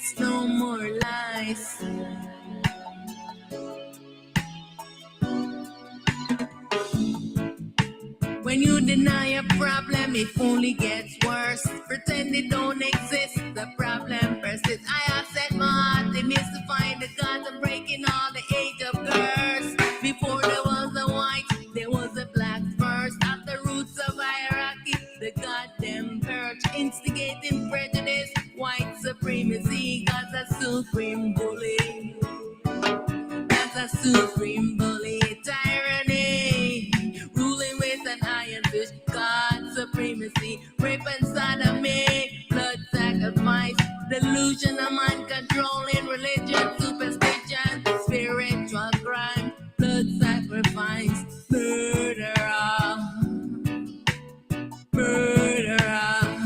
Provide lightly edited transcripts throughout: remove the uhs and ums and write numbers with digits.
secrets, no more lies. When you deny a problem, it only gets worse. Pretend it don't exist, the problem persists. I Auset Aten Ra to find the gods and breaking all the age of curse. Before there was a white, there was a black first. At the roots of hierarchy, the goddamn purge, instigating prejudice, white supremacy. God's a supreme bully. God's a supreme bully. Tyranny, ruling with an iron fist. God supremacy, rape and sodomy, blood sacrifice, delusion of mind controlling religion, superstition, spiritual crime, blood sacrifice, murderer, murderer.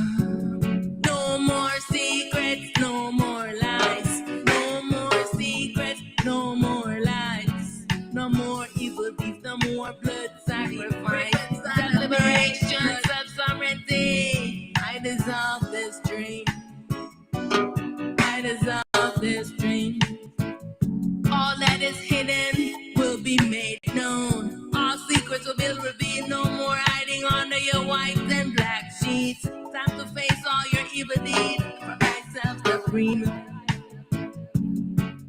No more secrets, no more lies. No more secrets, no more lies. No more evil deeds, no more blood sacrifice. Liberation, self-sovereignty. I dissolve this dream. I dissolve this dream. All that is hidden will be made known. All secrets will be revealed. No more hiding under your white and black sheets. Time to face all your evil deeds. For I self-supreme.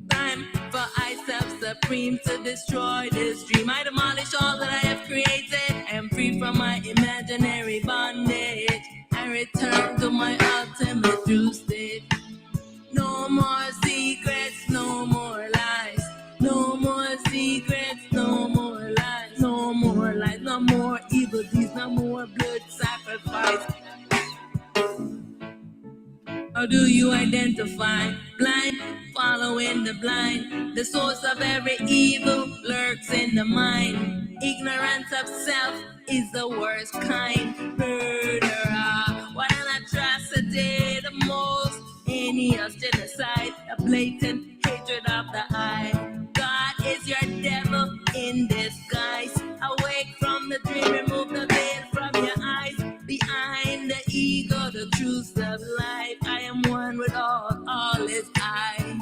Time for I self-supreme to destroy this dream. I demolish all that I have created. I am free from my imaginary bondage. I return to my ultimate true state. No more secrets, no more lies. No more secrets, no more lies. No more lies, no more evil deeds, no more blood sacrifice. How do you identify? Blind, following the blind. The source of every evil lurks in the mind. Ignorance of self is the worst kind. Murderer, what an atrocity, the most heinous genocide, a blatant hatred of the eye. God is your devil in disguise. Awake from the dream, remove the veil from your eyes. Behind the ego, the truth of life. I am one with all is I.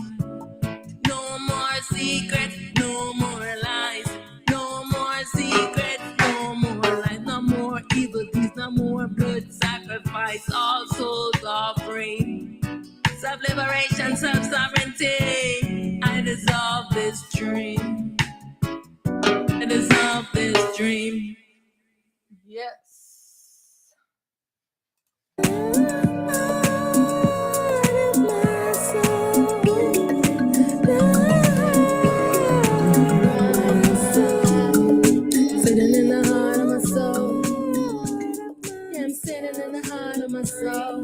No more secrets, no more lies. No more secrets, no more lies. No more evil deeds, no more blood sacrifice. All souls are free. Self-liberation, self-sovereignty. I dissolve this dream. I dissolve this dream. Yes. Sitting in the heart of my soul. Yeah, I'm sitting in the heart of my soul.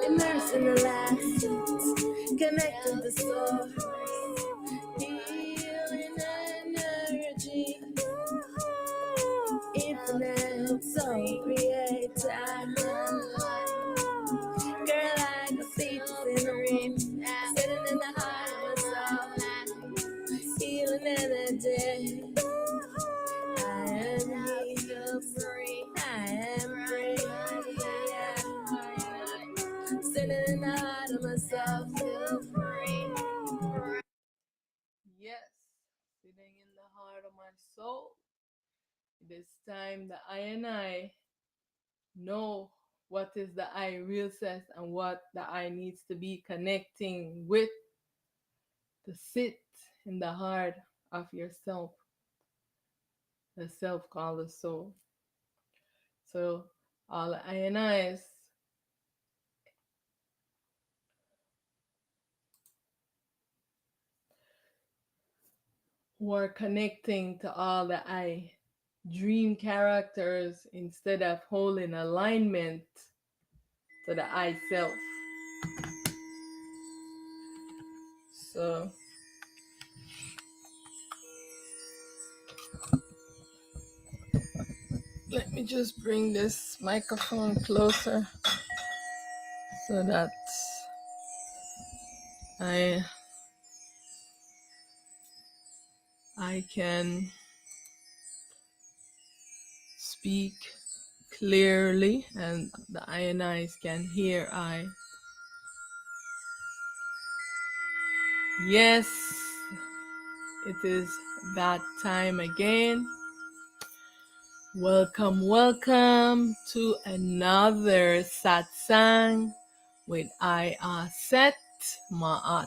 Immersed in the light, connected the source, healing energy, infinite soul creator. Girl, I can see the scenery, sitting in the heart of my soul, healing energy. I am free, I am free. Sitting in the heart of myself, feel free. Yes, sitting in the heart of my soul. It is time that I and I know what is the I real self and what the I needs to be connecting with, to sit in the heart of yourself, the self called the soul. So all the I and I's who are connecting to all the I dream characters instead of holding alignment to the I self. So let me just bring this microphone closer so that I can speak clearly and the I and I's can hear I. Yes, it is that time again. Welcome, welcome to another satsang with Auset Aten.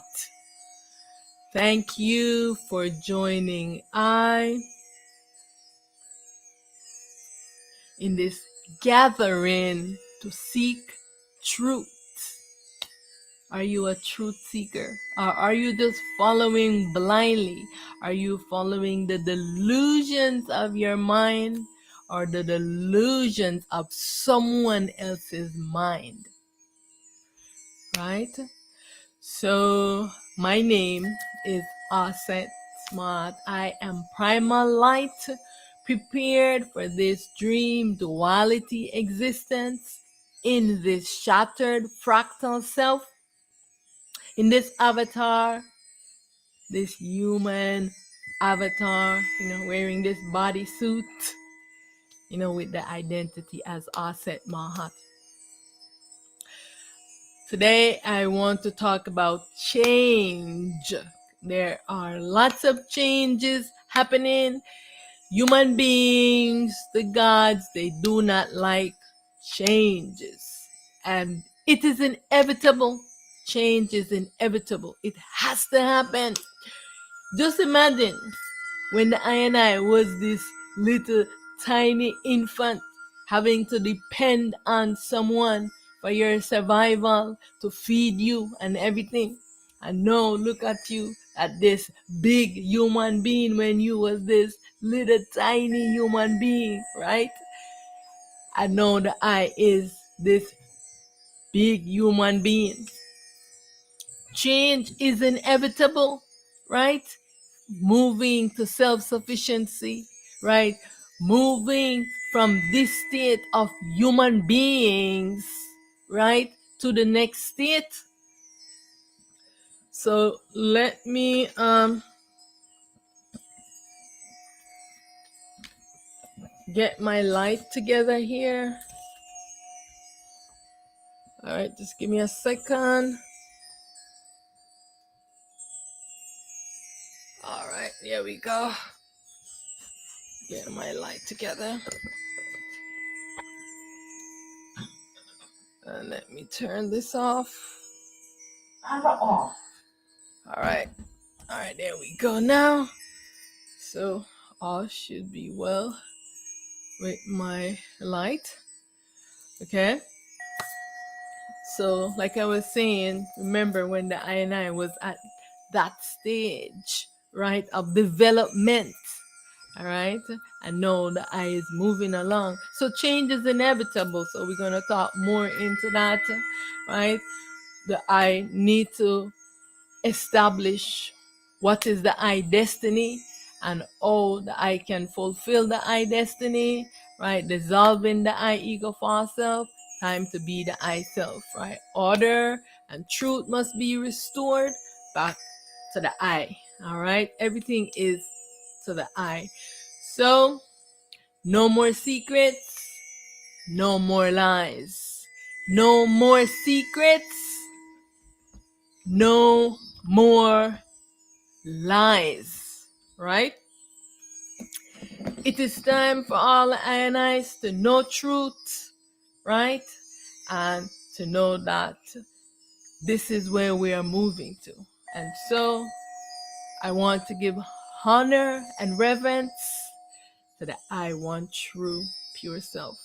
Thank you for joining I in this gathering to seek truth. Are you a truth seeker? Or are you just following blindly? Are you following the delusions of your mind or the delusions of someone else's mind? Right? So, my name is Auset Smart. I am primal light, prepared for this dream duality existence in this shattered fractal self, in this avatar, this human avatar, wearing this bodysuit, with the identity as Auset Mahat. Today, I want to talk about change. There are lots of changes happening. Human beings, the gods, they do not like changes. And it is inevitable. Change is inevitable. It has to happen. Just imagine when the I and I was this little tiny infant having to depend on someone for your survival, to feed you and everything. And now look at you, at this big human being when you was this little tiny human being, right? And now the I is this big human being. Change is inevitable, right? Moving to self-sufficiency, right? Moving from this state of human beings, right, to the next state. So let me get my light together here. All right, just give me a second. All right, here we go. Get my light together. And let me turn this off. All right, there we go now. So all should be well with my light. Okay. So like I was saying, remember when the I and I was at that stage, right, of development. All right. And now the I is moving along. So change is inevitable. So we're gonna talk more into that, right? The I need to establish what is the I destiny and how the I can fulfill the I destiny, right? Dissolving the I ego for self, time to be the I self, right? Order and truth must be restored back to the I, all right? Everything is to the I. So, no more secrets, no more lies. No more secrets, no more lies, right? It is time for all Ionites to know truth, right? And to know that this is where we are moving to. And so I want to give honor and reverence to the I want true pure self.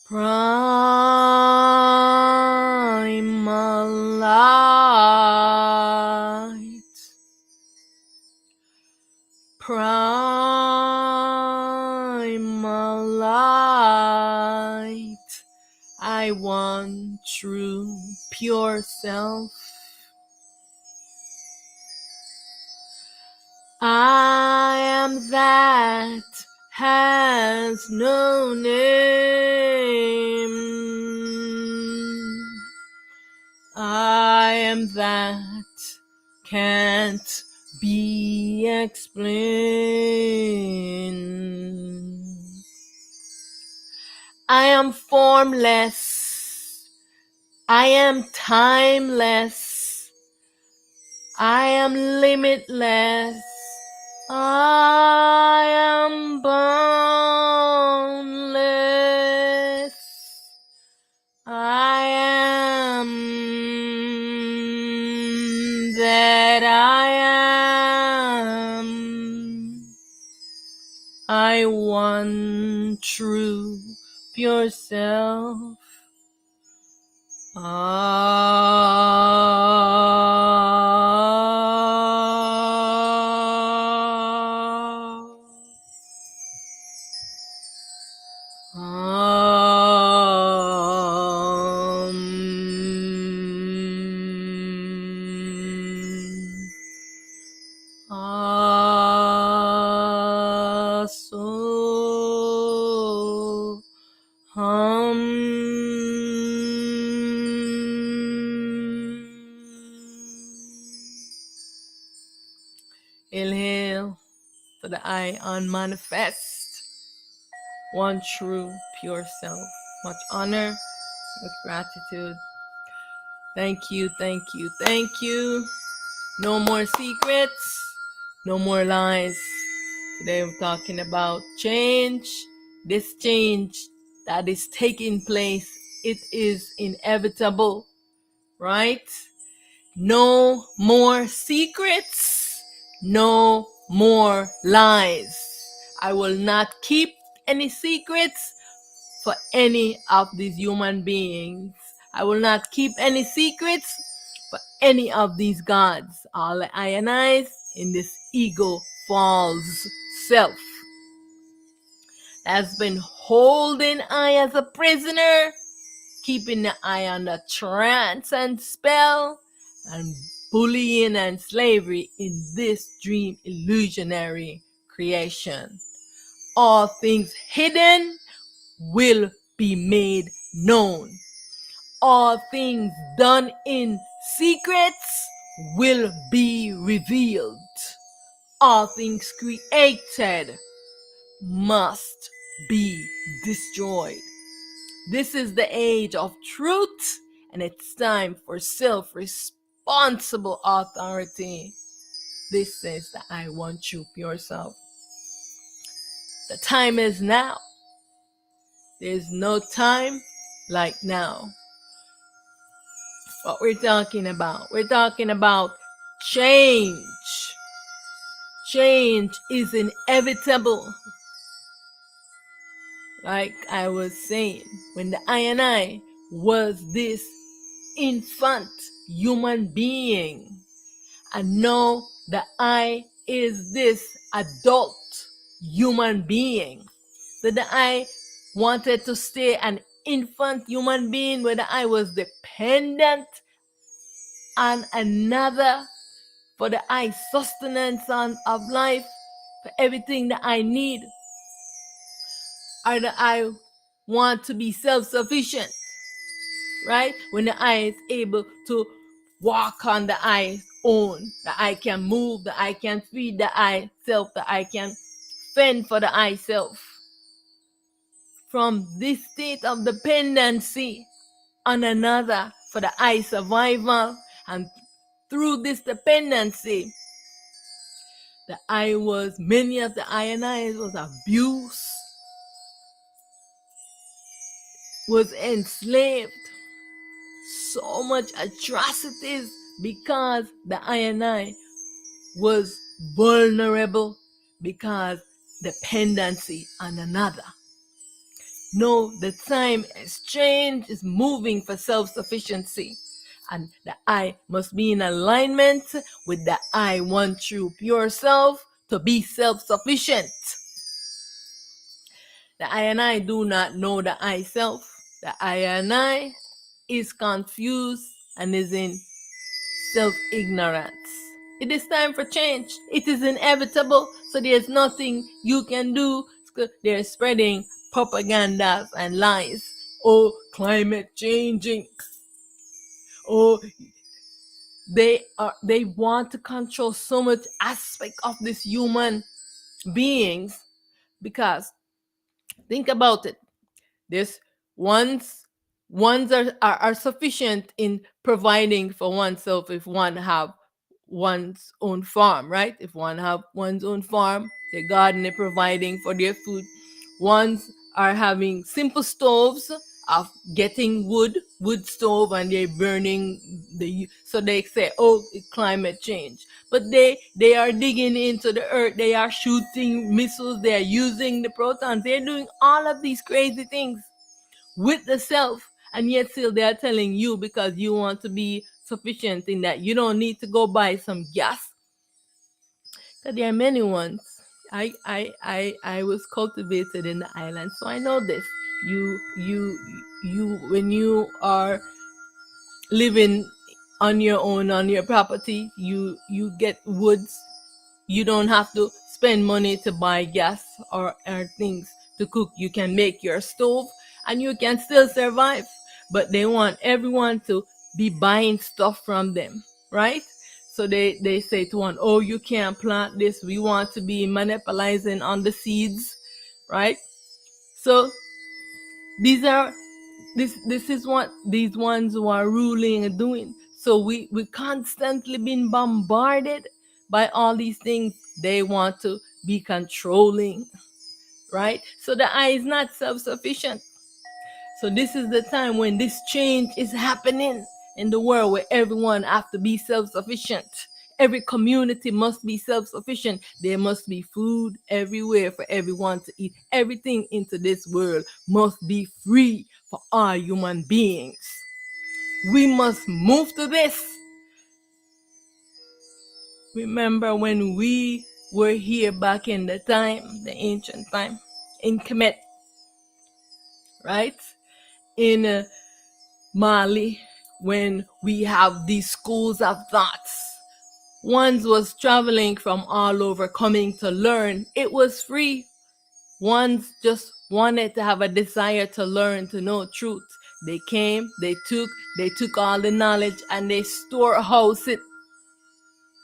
Primal light. Primal light. I want true pure self. I am that has no name. I am that can't be explained. I am formless, I am timeless. I am limitless. I am boundless. I am that I am. I one true pure self. So inhale for the I unmanifest, one true pure self. Much honor, much gratitude. Thank you, thank you, thank you. No more secrets, no more lies. Today we're talking about change. This change that is taking place, it is inevitable, right? No more secrets, no more lies. I will not keep any secrets for any of these human beings. I will not keep any secrets for any of these gods. All the ionize in this ego false self has been holding I as a prisoner, keeping the I under trance and spell, and bullying and slavery in this dream illusionary creation. All things hidden will be made known. All things done in secrets will be revealed. All things created must be destroyed. This is the age of truth, and it's time for self-responsible authority. This is the I want you pure self. The time is now. There's no time like now. What we're talking about change. Change is inevitable. Like I was saying, when the I and I was this infant human being, and now the I is this adult human being. So the I wanted to stay an infant human being, whether I was dependent on another for the I sustenance of life, for everything that I need, or that I want to be self-sufficient, right? When the I is able to walk on the I's own, that I can move, that I can feed the I self, that I can fend for the I self. From this state of dependency on another for the I survival, and through this dependency, many of the I and I was abused, was enslaved, so much atrocities, because the I and I was vulnerable, because dependency on another. No, the time has changed, is moving for self-sufficiency. And the I must be in alignment with the I want true pure self to be self-sufficient. The I and I do not know the I self. The I and I is confused and is in self-ignorance. It is time for change. It is inevitable, so there's nothing you can do. They're spreading propaganda and lies. Oh, climate changing. Oh, they want to control so much aspect of this human beings, because think about it. There's once ones are sufficient in providing for oneself if one have one's own farm, right? If one have one's own farm, they garden, they're providing for their food. Ones are having simple stoves of getting wood stove, and they're burning so they say, oh, it's climate change. But they are digging into the earth, they are shooting missiles, they are using the protons, they're doing all of these crazy things with the self, and yet still they are telling you, because you want to be sufficient in that you don't need to go buy some gas. So there are many ones. I was cultivated in the island, so I know this. You when you are living on your own, on your property, you get woods. You don't have to spend money to buy gas or things to cook. You can make your stove and you can still survive. But they want everyone to be buying stuff from them, right? So they say to one, oh, you can't plant this. We want to be monopolizing on the seeds, right? So these are this is what these ones who are ruling are doing. So we constantly been bombarded by all these things. They want to be controlling, right? So the I is not self-sufficient. So this is the time when this change is happening in the world, where everyone have to be self-sufficient. Every community must be self-sufficient. There must be food everywhere for everyone to eat. Everything into this world must be free for all human beings. We must move to this. Remember when we were here back in the time, the ancient time, in Kemet, right? In Mali, when we have these schools of thoughts. Ones was traveling from all over coming to learn. It was free. Ones just wanted to have a desire to learn, to know truth. They came, they took all the knowledge and they storehouse it,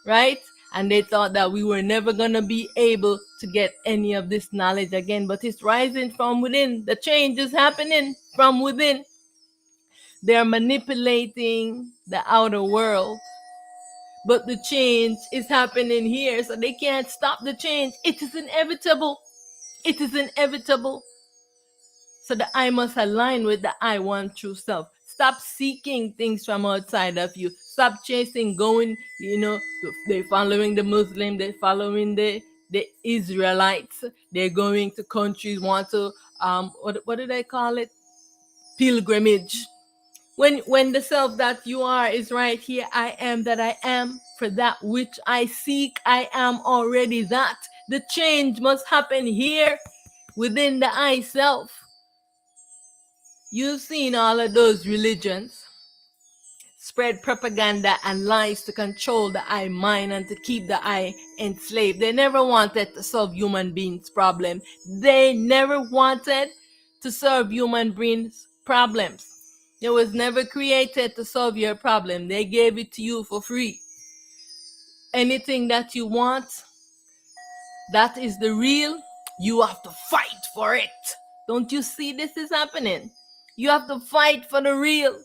right? And they thought that we were never going to be able to get any of this knowledge again. But it's rising from within. The change is happening from within. They're manipulating the outer world, but the change is happening here, so they can't stop the change. It is inevitable. It is inevitable. So the I must align with the I want true self. Stop seeking things from outside of you. Stop chasing, going, they're following the Muslim, they're following the Israelites. They're going to countries, want to, what do they call it? Pilgrimage. When the self that you are is right here, I am that I am. For that which I seek, I am already that. The change must happen here within the I self. You've seen all of those religions spread propaganda and lies to control the I mind and to keep the I enslaved. They never wanted to solve human beings' problem. They never wanted to solve human beings' problems. It was never created to solve your problem. They gave it to you for free. Anything that you want, that is the real, you have to fight for it. Don't you see this is happening? You have to fight for the real.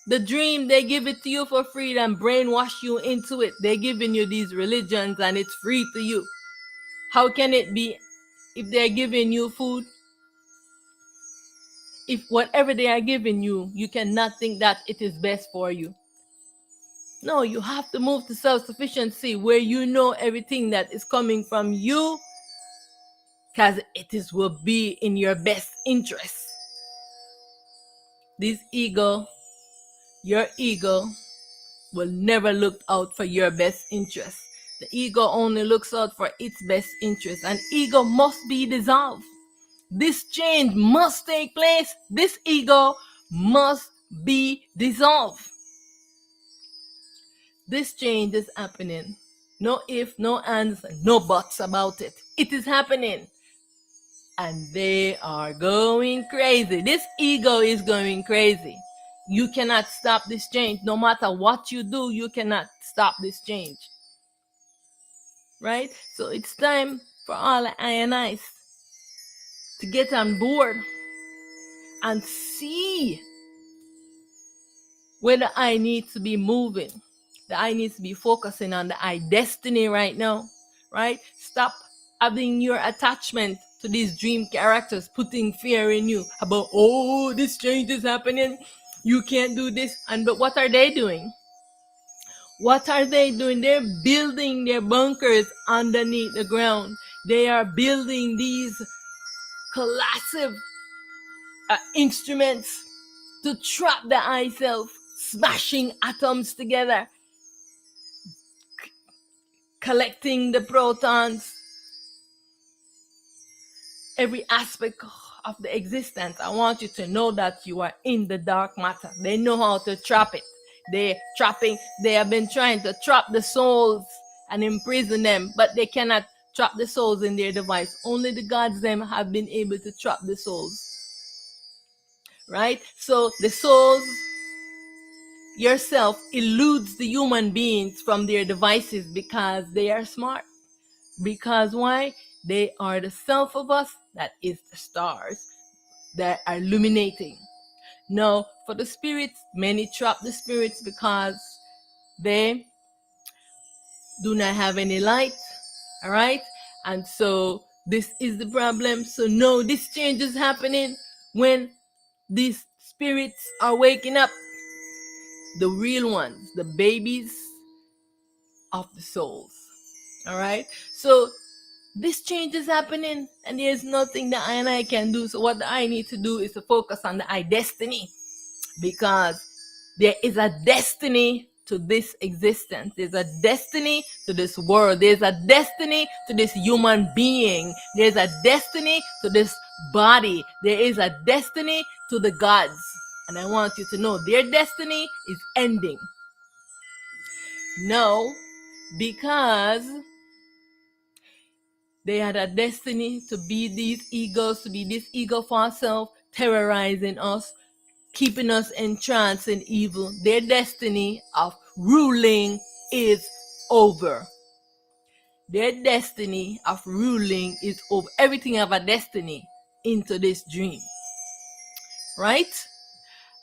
The dream, they give it to you for free and brainwash you into it. They're giving you these religions and it's free to you. How can it be if they're giving you food? If whatever they are giving you, you cannot think that it is best for you. No, you have to move to self-sufficiency where you know everything that is coming from you, because will be in your best interest. This ego, your ego, will never look out for your best interest. The ego only looks out for its best interest, and ego must be dissolved. This change must take place. This ego must be dissolved. This change is happening. No if, no ands, no buts about it. It is happening. And they are going crazy. This ego is going crazy. You cannot stop this change. No matter what you do, you cannot stop this change. Right? So it's time for all I and I to get on board and see where the eye needs to be moving. The eye needs to be focusing on the eye destiny right now, right? Stop having your attachment to these dream characters, putting fear in you about, oh, this change is happening, you can't do this. And but what are they doing? What are they doing? They're building their bunkers underneath the ground. They are building these colossive instruments to trap the eye self, smashing atoms together, collecting the protons, every aspect of the existence. I want you to know that you are in the dark matter. They know how to trap it. They have been trying to trap the souls and imprison them, but they cannot trap the souls in their device. Only the gods them have been able to trap the souls. Right? So the souls yourself eludes the human beings from their devices because they are smart. Because why? They are the self of us that is the stars that are illuminating. Now, for the spirits, many trap the spirits because they do not have any light. All right? And so this is the problem. So no, this change is happening when these spirits are waking up. The real ones, the babies of the souls. All right? So this change is happening and there's nothing that I and I can do. So what I need to do is to focus on the I destiny, because there is a destiny to this existence. There's a destiny to this world. There's a destiny to this human being. There's a destiny to this body. There is a destiny to the gods. And I want you to know their destiny is ending. No, because they had a destiny to be these egos, to be this ego for self, terrorizing us, keeping us entranced in evil. Their destiny of ruling is over. Their destiny of ruling is over. Everything have a destiny into this dream. Right?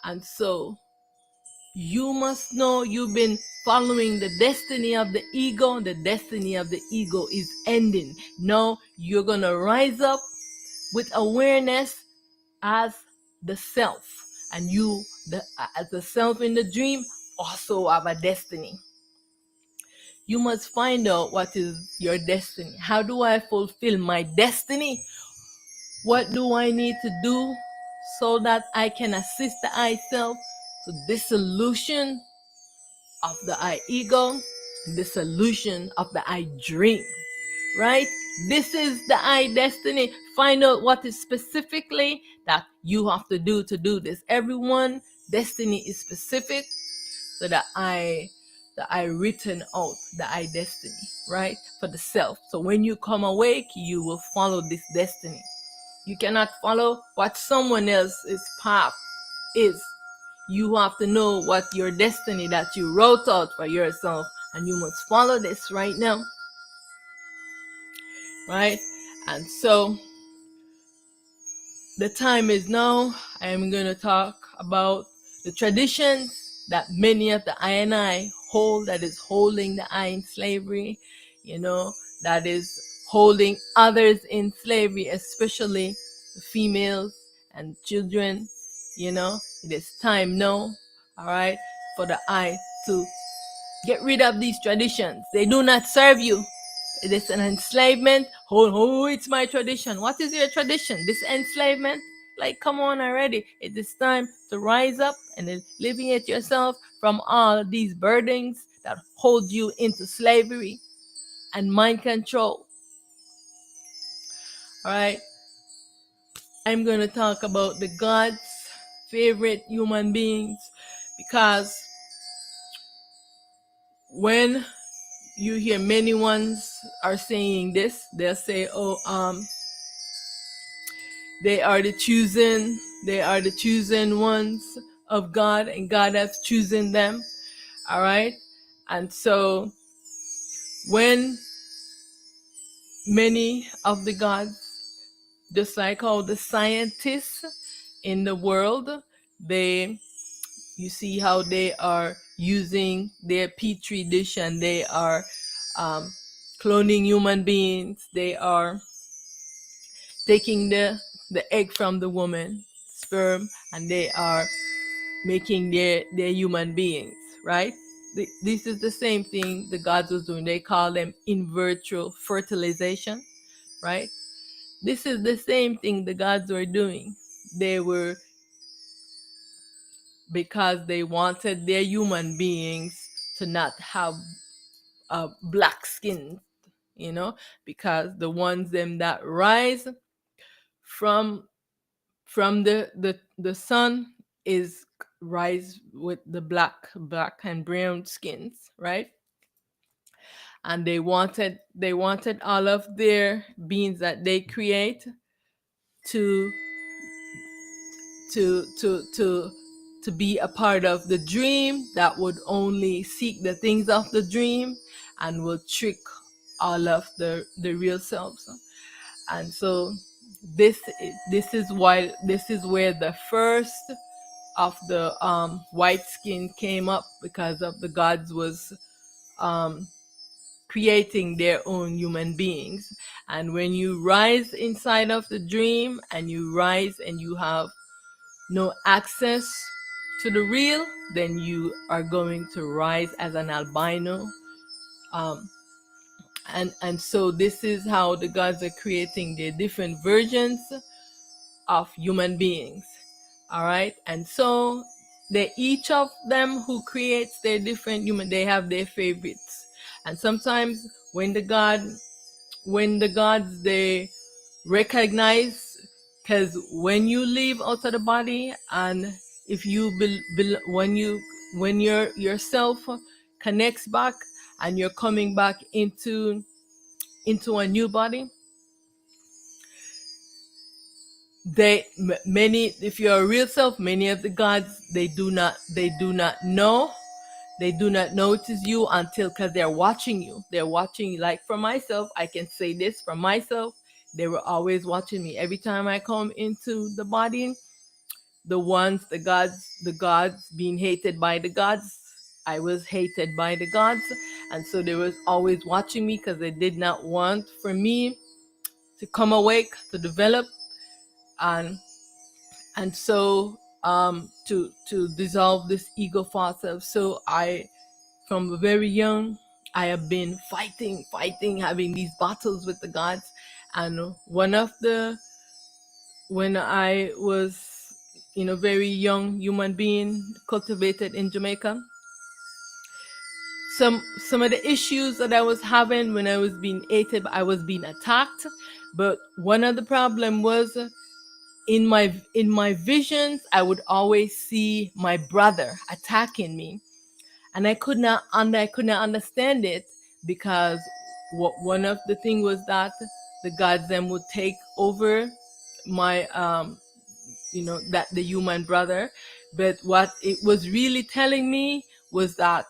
And so you must know you've been following the destiny of the ego. The destiny of the ego is ending. Now you're going to rise up with awareness as the self. And you, as the self in the dream, also have a destiny. You must find out what is your destiny. How do I fulfill my destiny? What do I need to do so that I can assist the I self to dissolution of the I ego, dissolution of the I dream, right? This is the I destiny. Find out what is specifically that you have to do this. Everyone destiny is specific. So the I written out the I destiny, right? For the self. So when you come awake, you will follow this destiny. You cannot follow what someone else's path is. You have to know what your destiny that you wrote out for yourself, and you must follow this right now. Right? And so the time is now. I am going to talk about the traditions that many of the I and I hold, that is holding the I in slavery, that is holding others in slavery, especially the females and children. It is time now, all right, for the I to get rid of these traditions. They do not serve you. It is an enslavement. Oh, it's my tradition. What is your tradition? This enslavement? Like, come on already. It is time to rise up and alleviate yourself from all these burdens that hold you into slavery and mind control. All right. I'm going to talk about the God's favorite human beings, because when you hear many ones are saying this, they'll say, they are the chosen ones of God, and God has chosen them. All right. And so when many of the gods, just like all the scientists in the world, they you see how they are using their petri dish, and they are cloning human beings. They are taking the egg from the woman sperm, and they are making their human beings, right? This is the same thing the gods was doing. They call them in vitro fertilization, right? This is the same thing the gods were doing. They were, because they wanted their human beings to not have black skin, because the ones them that rise from the sun is rise with the black and brown skins, right? And they wanted all of their beings that they create to to to to to be a part of the dream that would only seek the things of the dream and will trick all of the real selves. And so this is where the first of the white skin came up, because of the gods was um, creating their own human beings. And when you rise inside of the dream, and you rise and you have no access to the real, then you are going to rise as an albino. Um, and so this is how the gods are creating their different versions of human beings. All right. And so they, each of them who creates their different human, they have their favorites. And sometimes when the gods, they recognize, because when you leave out of the body, and if you when yourself connects back, and you're coming back into a new body, many, if you're a real self, many of the gods, they do not know, they do not notice you until, because they're watching you. They're watching. Like for myself, I can say this for myself, they were always watching me. Every time I come into the body, the gods being hated by the gods, I was hated by the gods. And so they was always watching me, because they did not want for me to come awake, to develop, and so to dissolve this ego thought self. So I, from very young, I have been fighting, having these battles with the gods. And when I was, very young human being, cultivated in Jamaica, some of the issues that I was having when I was being hated, I was being attacked. But one of the problem was, in my visions, I would always see my brother attacking me, and I could not understand it, because one of the thing was that the gods then would take over my that the human brother. But what it was really telling me was that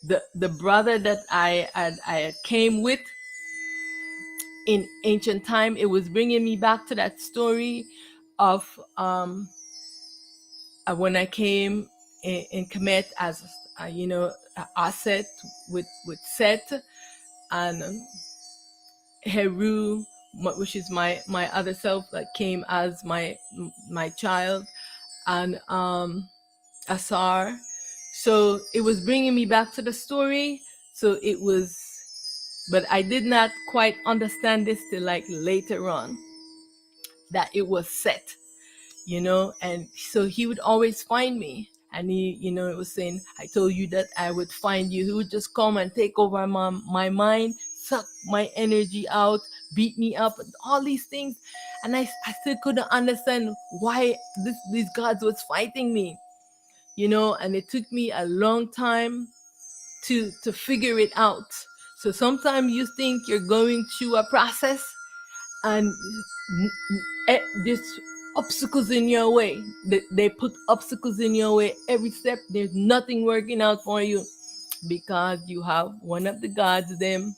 the brother that I came with in ancient time, it was bringing me back to that story of when I came in Kemet as Auset with Set, and Heru, which is my other self that came as my child, and Asar. So it was bringing me back to the story. So it was, but I did not quite understand this till like later on, that it was Set. And so he would always find me, and he, it was saying, I told you that I would find you. He would just come and take over my mind, suck my energy out, beat me up, all these things. And I still couldn't understand why these gods was fighting me, and it took me a long time to figure it out. So sometimes you think you're going through a process, and there's obstacles in your way. They put obstacles in your way every step. There's nothing working out for you, because you have one of the gods them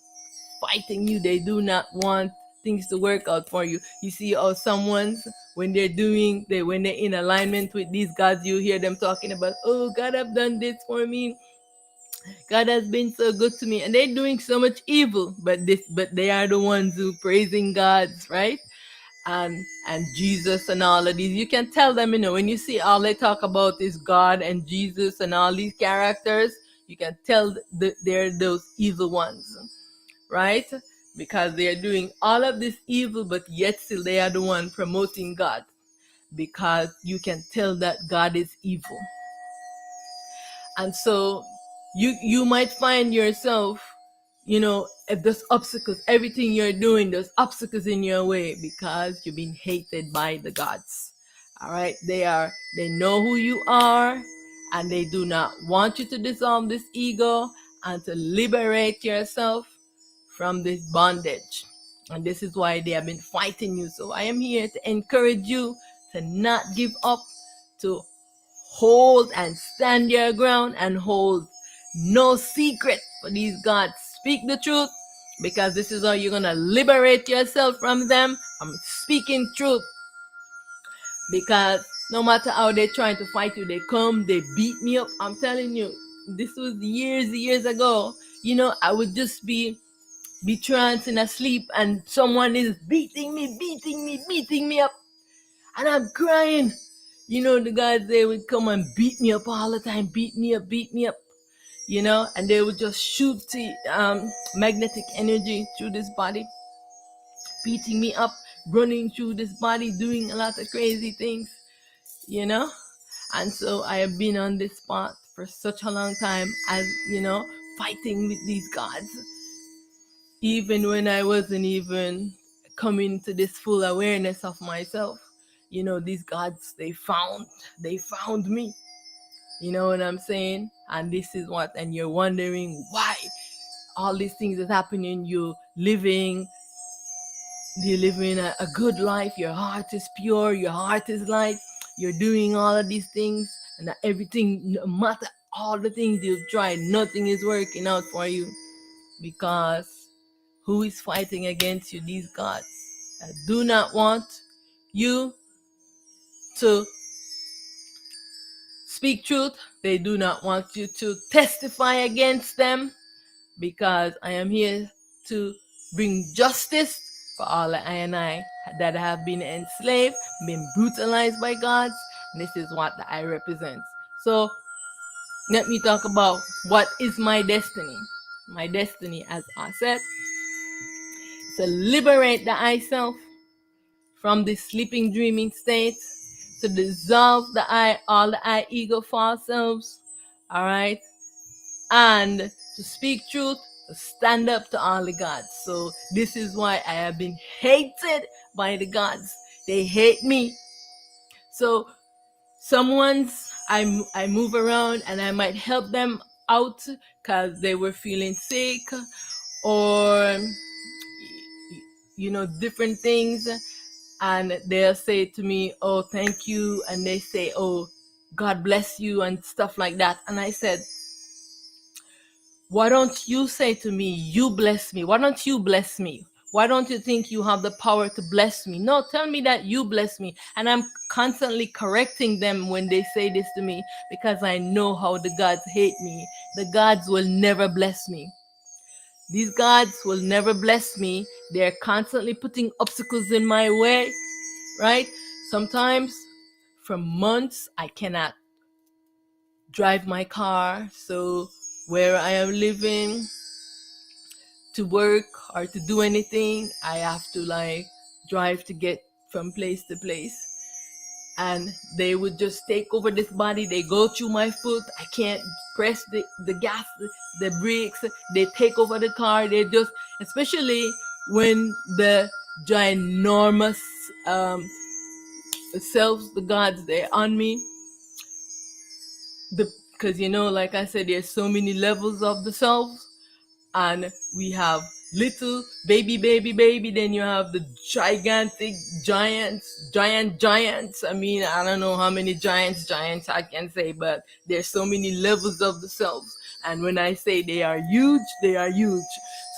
fighting you. They do not want things to work out for you. You see how someone's, when when they're in alignment with these gods, you hear them talking about, oh, God have done this for me, God has been so good to me, and they're doing so much evil, but they are the ones who praising gods, right? And Jesus and all of these. You can tell them, when you see all they talk about is God and Jesus and all these characters, you can tell they're those evil ones, right? Because they're doing all of this evil, but yet still they are the one promoting God, because you can tell that God is evil. And so you might find yourself, if there's obstacles, everything you're doing, there's obstacles in your way because you've been hated by the gods. All right, they know who you are, and they do not want you to dissolve this ego and to liberate yourself from this bondage. And this is why they have been fighting you. So I am here to encourage you to not give up, to hold and stand your ground and hold no secret for these gods. Speak the truth, because this is how you're going to liberate yourself from them. I'm speaking truth, because no matter how they're trying to fight you, they come, they beat me up. I'm telling you, this was years ago. I would just be tranced in a sleep, and someone is beating me up, and I'm crying. The guys, they would come and beat me up all the time, beat me up, and they would just shoot the magnetic energy through this body, beating me up, running through this body, doing a lot of crazy things, And so I have been on this path for such a long time, as, fighting with these gods, even when I wasn't even coming to this full awareness of myself. These gods, they found me. You know what I'm saying? And this is what, and you're wondering why all these things is happening. You're living a good life. Your heart is pure. Your heart is light. You're doing all of these things, and everything, no matter all the things you've tried, nothing is working out for you, because who is fighting against you? These gods that do not want you to speak truth. They do not want you to testify against them, because I am here to bring justice for all I and I that have been enslaved, been brutalized by gods. And this is what I represent. So let me talk about what is my destiny. My destiny, as I said, to liberate the I self from this sleeping, dreaming state, to dissolve all the I ego false selves, all right, and to speak truth, to stand up to all the gods. So this is why I have been hated by the gods. They hate me. So I move around and I might help them out because they were feeling sick, or different things, and they'll say to me, oh, thank you, and they say, oh, God bless you, and stuff like that. And I said, why don't you say to me, you bless me? Why don't you bless me? Why don't you think you have the power to bless me? No, tell me that you bless me. And I'm constantly correcting them when they say this to me, because I know how the gods hate me. The gods will never bless me. These gods will never bless me. They're constantly putting obstacles in my way, right? Sometimes for months I cannot drive my car. So where I am living, to work or to do anything, I have to drive to get from place to place. And they would just take over this body. They go through my foot. I can't press the gas, the brakes. They take over the car. They just, especially when the ginormous selves, the gods, they're on me. Because, like I said, there's so many levels of the selves. And we have little baby, then you have the gigantic giants. I mean, I don't know how many giants I can say, but there's so many levels of the selves. And when I say they are huge, they are huge.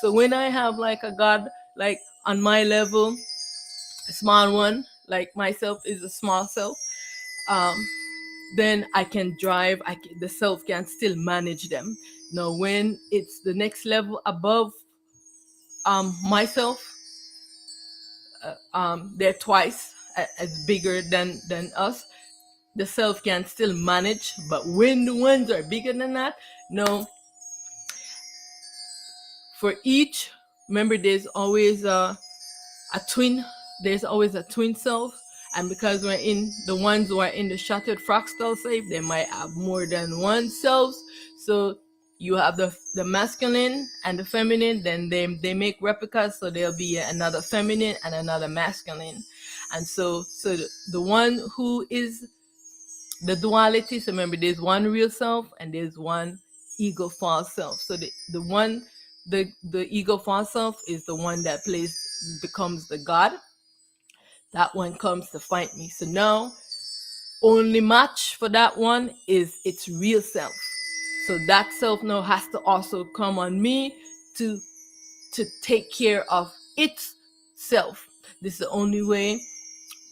So when I have a god on my level, a small one, like myself is a small self, um, then I can drive. The self can still manage them. Now, when it's the next level above myself, they're twice as bigger than us. The self can still manage, but when the ones are bigger than that, no. For each, remember, there's always a twin. There's always a twin self, and because we're in the ones who are in the shattered fractal safe, they might have more than one self. So you have the masculine and the feminine. Then they make replicas, so there'll be another feminine and another masculine. And so the one who is the duality. So remember, there's one real self and there's one ego false self. So the one, the ego false self is the one that becomes the god. That one comes to fight me. So now only match for that one is its real self. So that self now has to also come on me to take care of its self. This is the only way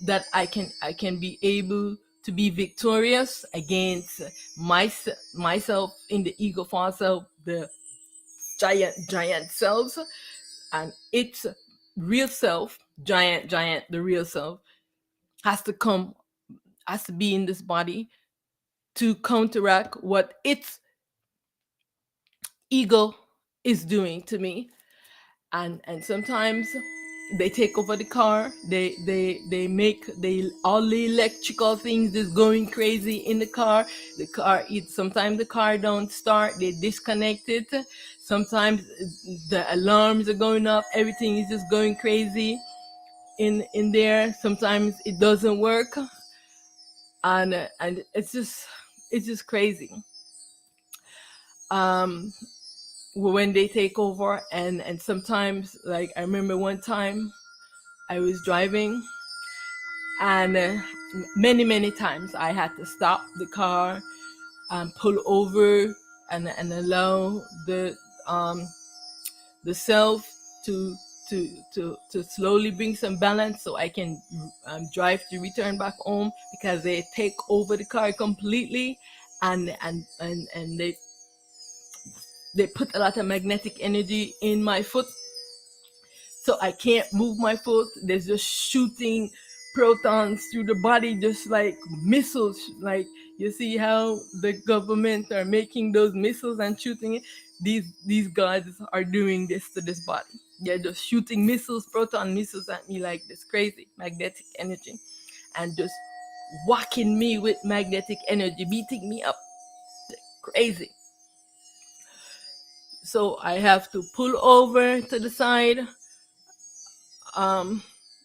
that I can be able to be victorious against myself in the ego false self, the giant selves, and its real self, giant, the real self has to be in this body to counteract what its ego is doing to me. And sometimes they take over the car. They make all the electrical things just going crazy in the car. Sometimes the car don't start. They disconnect it. Sometimes the alarms are going off. Everything is just going crazy in there. Sometimes it doesn't work, and it's just crazy. When they take over, and sometimes, like, I remember one time I was driving, and many times I had to stop the car and pull over and allow the self to slowly bring some balance so I can drive to return back home, because they take over the car completely, and they put a lot of magnetic energy in my foot, so I can't move my foot. They're just shooting protons through the body, just like missiles. Like, you see how the government are making those missiles and shooting it? These guys are doing this to this body. They're just shooting missiles, proton missiles at me, like this crazy magnetic energy, and just whacking me with magnetic energy, beating me up crazy. So I have to pull over to the side.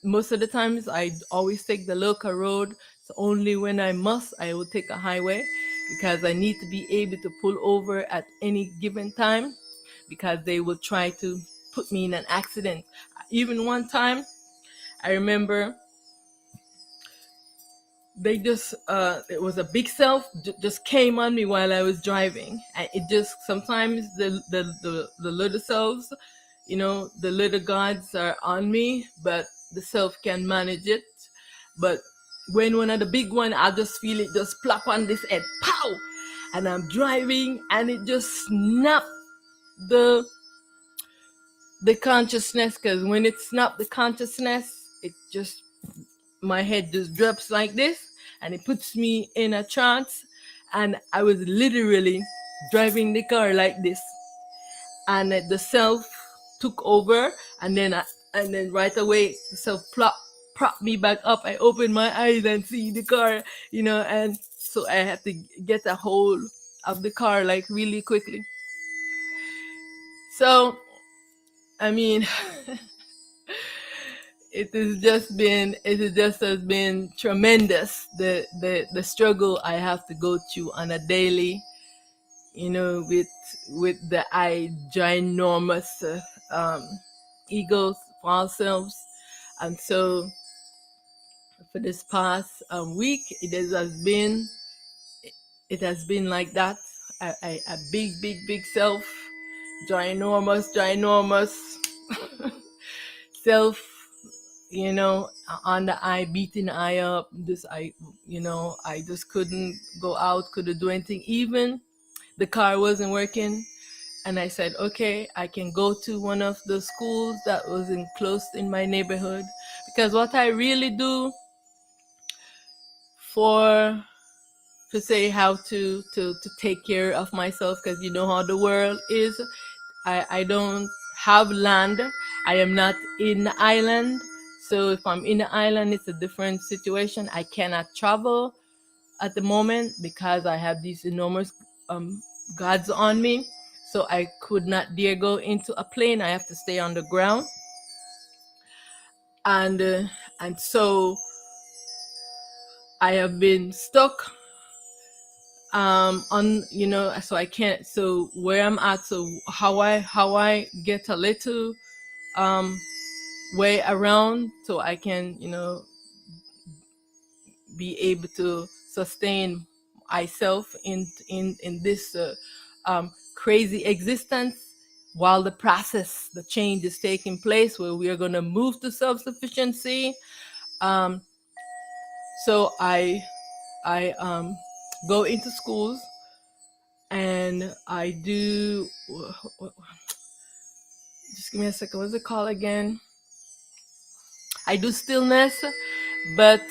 Most of the times I always take the local road. So only when I must, I will take a highway, because I need to be able to pull over at any given time, because they will try to put me in an accident. Even one time, I remember they just it was a big self just came on me while I was driving, and it just, sometimes the little selves, the little gods are on me, but the self can manage it. But when one of the big one, I'll just feel it just plop on this head, pow, and I'm driving, and it just snapped the consciousness, because when it snapped the consciousness, it just, my head just drops like this, and it puts me in a trance, and I was literally driving the car like this, and the self took over, and then right away the self prop me back up. I opened my eyes and see the car, and so I had to get a hold of the car, like, really quickly. So, I mean, it has been tremendous, the struggle I have to go through on a daily, with the ginormous egos, false selves. And so for this past week, it has been like that. A big self, ginormous self, on the eye, beating the eye up. I just couldn't go out, couldn't do anything. Even the car wasn't working. And I said, okay, I can go to one of the schools that was close in my neighborhood. Because what I really do for to say how to take care of myself, because you know how the world is. I don't have land. I am not in the island. So if I'm in the island, it's a different situation. I cannot travel at the moment because I have these enormous gods on me. So I could not dare go into a plane. I have to stay on the ground. And so I have been stuck on, so I can't, so where I'm at, so how I get a little um way around so I can, be able to sustain myself in this crazy existence, while the change is taking place, where we are going to move to self-sufficiency. um so I go into schools, and I do, just give me a second, what's it called again? I do stillness, but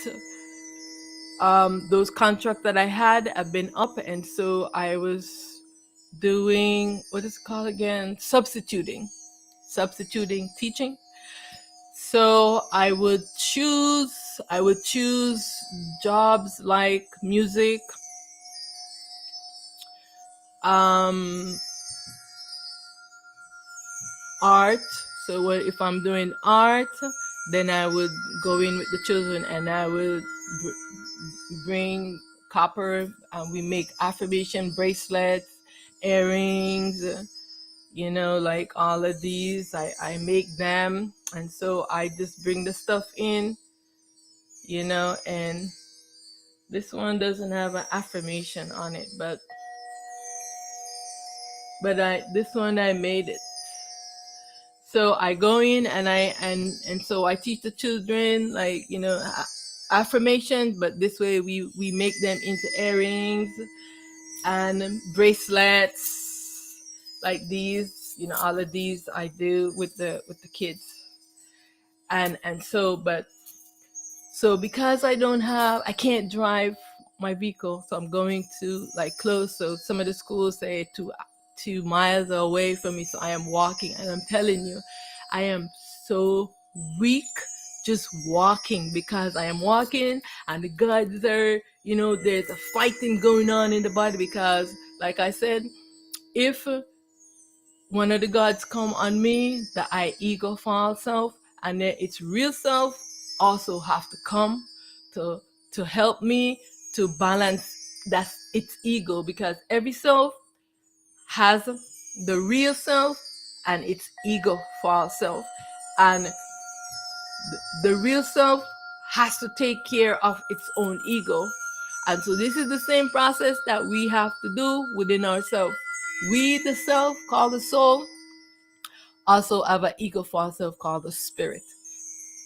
those contracts that I had have been up, and so I was doing, what is it called again? Substituting teaching. So I would choose jobs like music, um, art. So if I'm doing art, then I would go in with the children, and I would bring copper, and we make affirmation bracelets, earrings, like all of these. I make them, and so I just bring the stuff in, and this one doesn't have an affirmation on it, but this one I made it. So I go in, and so I teach the children, like, affirmations, but this way we make them into earrings and bracelets like these. All of these I do with the kids. So because I can't drive my vehicle, so I'm going to like close. So some of the schools say 2 miles away from me, so I am walking, and I'm telling you, I am so weak just walking, because I am walking, and the gods are, there's a fighting going on in the body, because like I said, if one of the gods come on me, the I ego false self, and then its real self also have to come to help me to balance that's its ego, because every self has the real self and its ego false self, and the real self has to take care of its own ego. And so this is the same process that we have to do within ourselves. We, the self called the soul, also have an ego false self called the spirit.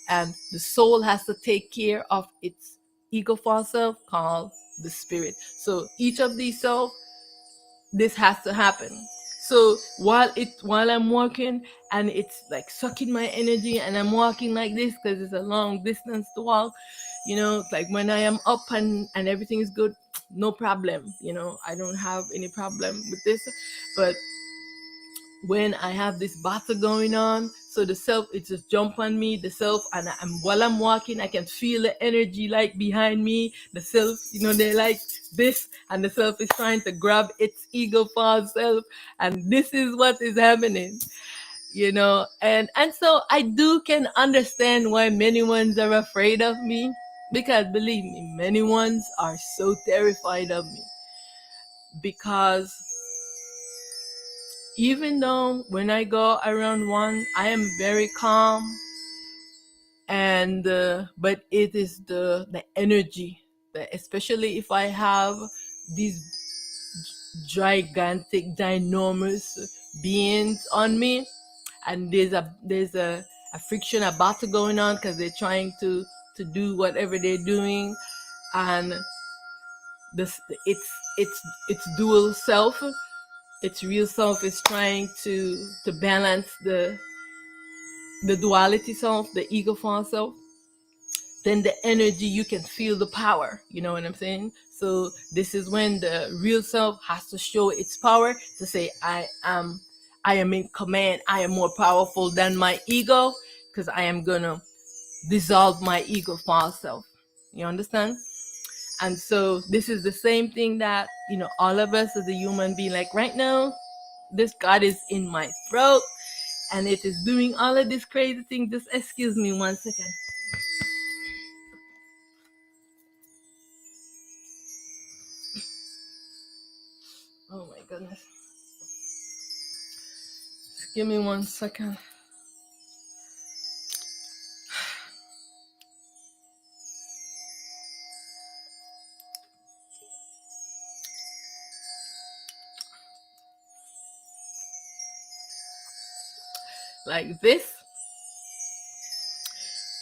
And the soul has to take care of its ego false self called the spirit. So each of these self, this has to happen. So while I'm walking, and it's like sucking my energy, and I'm walking like this because it's a long distance to walk, like when I am up and everything is good, no problem. I don't have any problem with this. But when I have this battle going on, so the self, it just jump on me, the self, and while I'm walking, I can feel the energy like behind me. The self, they're like this, and the self is trying to grab its ego false self, and this is what is happening, and so I can understand why many ones are afraid of me, because believe me, many ones are so terrified of me, because even though when I go around one, I am very calm, and but it is the energy, that especially if I have these gigantic, ginormous beings on me, and there's a friction, a battle going on because they're trying to do whatever they're doing, and this it's dual self. Its real self is trying to balance the duality self, the ego false self. Then the energy, you can feel the power, you know what I'm saying? So this is when the real self has to show its power to say, I am in command, I am more powerful than my ego, because I am gonna dissolve my ego false self. You understand? And so this is the same thing that, all of us as a human being, like right now, this God is in my throat and it is doing all of this crazy thing. Just excuse me 1 second. Oh my goodness. Just give me 1 second. Like this.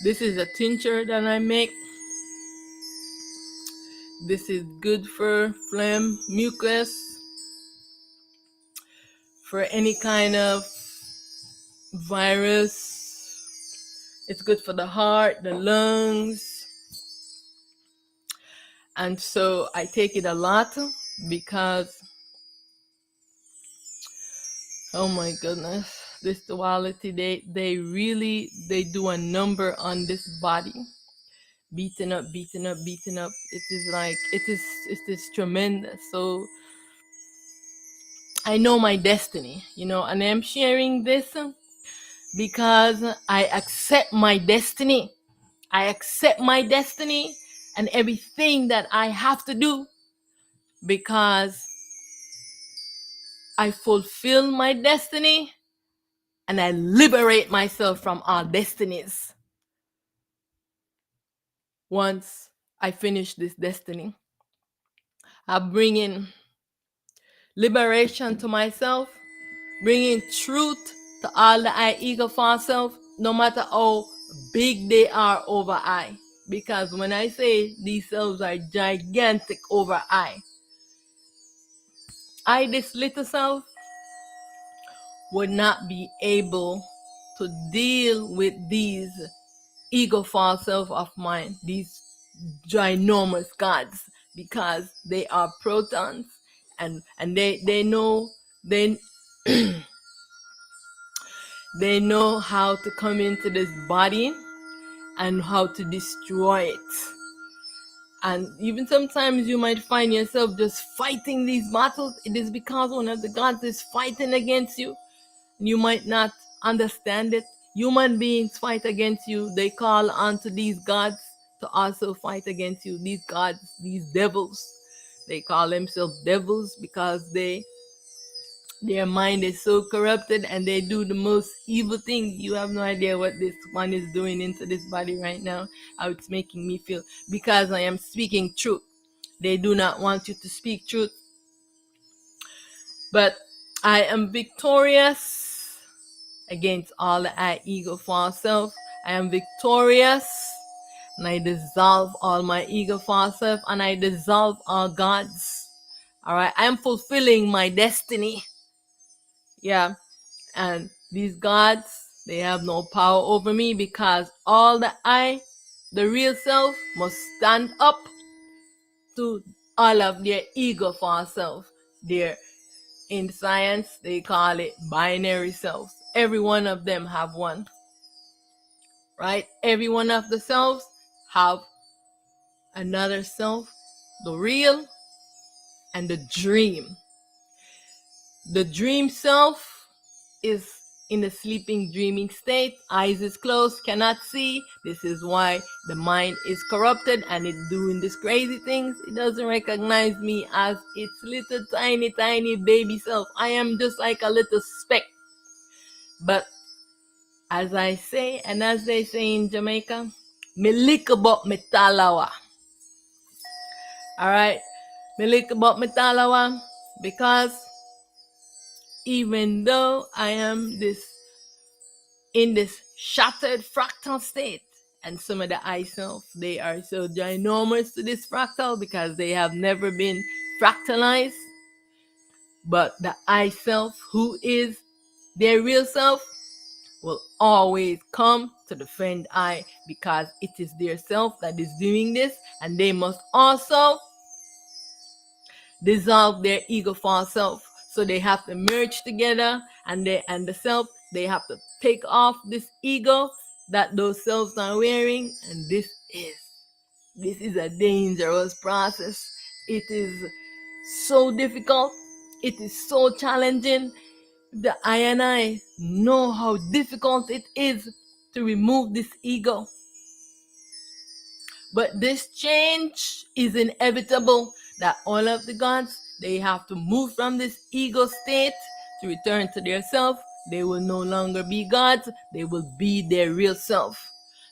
This is a tincture that I make. This is good for phlegm, mucus, for any kind of virus. It's good for the heart, the lungs. And so I take it a lot because, oh my goodness, this duality, they really do a number on this body. Beating up. It is like, it is tremendous. So I know my destiny, and I'm sharing this because I accept my destiny. I accept my destiny and everything that I have to do, because I fulfill my destiny and I liberate myself from all destinies once I finish this destiny. I bring in liberation to myself, bringing truth to all the I ego false self, no matter how big they are over I. Because when I say these selves are gigantic over I, this little self, would not be able to deal with these ego false self of mine, these ginormous gods, because they are protons, and they know they they know how to come into this body and how to destroy it. And even sometimes you might find yourself just fighting these battles. It is because one of the gods is fighting against you. You might not understand it. Human beings fight against you. They call onto these gods to also fight against you. These gods, these devils, they call themselves devils because their mind is so corrupted and they do the most evil thing. You have no idea what this one is doing into this body right now, how it's making me feel, because I am speaking truth. They do not want you to speak truth. But I am victorious against all the I ego false self. I am victorious, and I dissolve all my ego false self, and I dissolve all gods. All right, I am fulfilling my destiny. Yeah, and these gods, they have no power over me, because all the I, the real self, must stand up to all of their ego false self. In science, they call it binary selves. Every one of them have one, right? Every one of the selves have another self, the real and the dream. The dream self is in the sleeping, dreaming state. Eyes is closed, cannot see. This is why the mind is corrupted and it's doing these crazy things. It doesn't recognize me as its little tiny, tiny baby self. I am just like a little speck. But as I say, and as they say in Jamaica, me lick about me talawa. Alright? Me lick about me talawa, because even though I am this in this shattered fractal state. And some of the I self, they are so ginormous to this fractal because they have never been fractalized. But the I self, who is their real self, will always come to defend I, because it is their self that is doing this, and they must also dissolve their ego false self. So they have to merge together, and the self, they have to take off this ego that those selves are wearing. And this is a dangerous process. It is so difficult. It is so challenging. The I and I know how difficult it is to remove this ego. But this change is inevitable, that all of the gods, they have to move from this ego state to return to their self. They will no longer be gods, they will be their real self.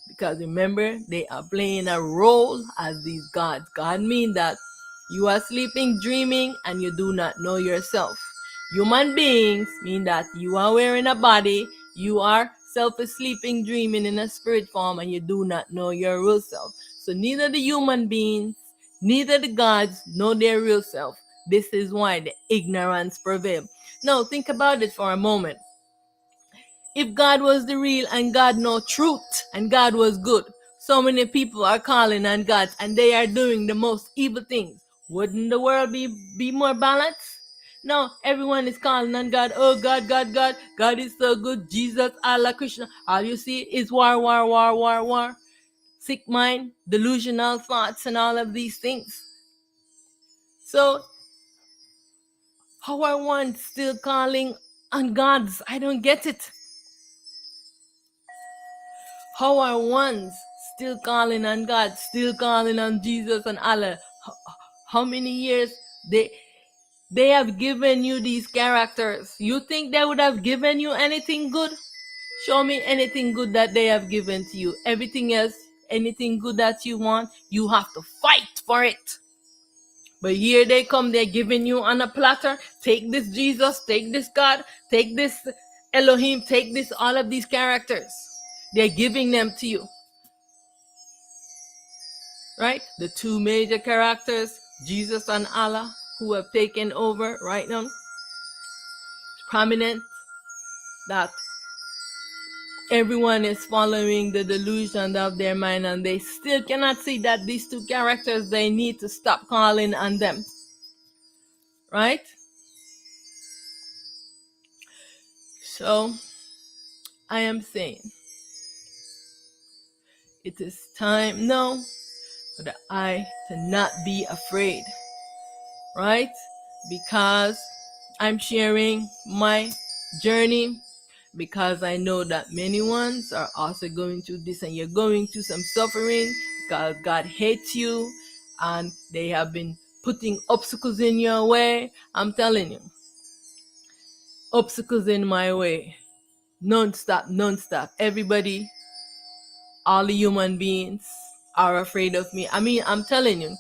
Because remember, they are playing a role as these gods. God means that you are sleeping, dreaming, and you do not know yourself. Human beings mean that you are wearing a body, you are sleeping, dreaming in a spirit form, and you do not know your real self. So neither the human beings, neither the gods know their real self. This is why the ignorance prevails. Now think about it for a moment. If God was the real and God know truth and God was good, so many people are calling on God and they are doing the most evil things. Wouldn't the world be more balanced? No, everyone is calling on God. Oh, God, God, God. God is so good. Jesus, Allah, Krishna. All you see is war, war, war, war, war. Sick mind, delusional thoughts, and all of these things. So, how are one still calling on gods? I don't get it. How are ones still calling on God, still calling on Jesus and Allah? How many years they have given you these characters? You think they would have given you anything good? Show me anything good that they have given to you. Everything else, anything good that you want, you have to fight for it. But here they come, they're giving you on a platter. Take this Jesus, take this God, take this Elohim, take this, all of these characters. They're giving them to you. Right? The two major characters, Jesus and Allah, who have taken over right now. Prominent that everyone is following the delusion of their mind, and they still cannot see that these two characters, they need to stop calling on them. Right? So, I am saying, it is time now for the I to not be afraid. Right? Because I'm sharing my journey, because I know that many ones are also going through this, and you're going through some suffering because God hates you and they have been putting obstacles in your way. I'm telling you, obstacles in my way, non-stop. Everybody, all the human beings are afraid of me. I mean, I'm telling you,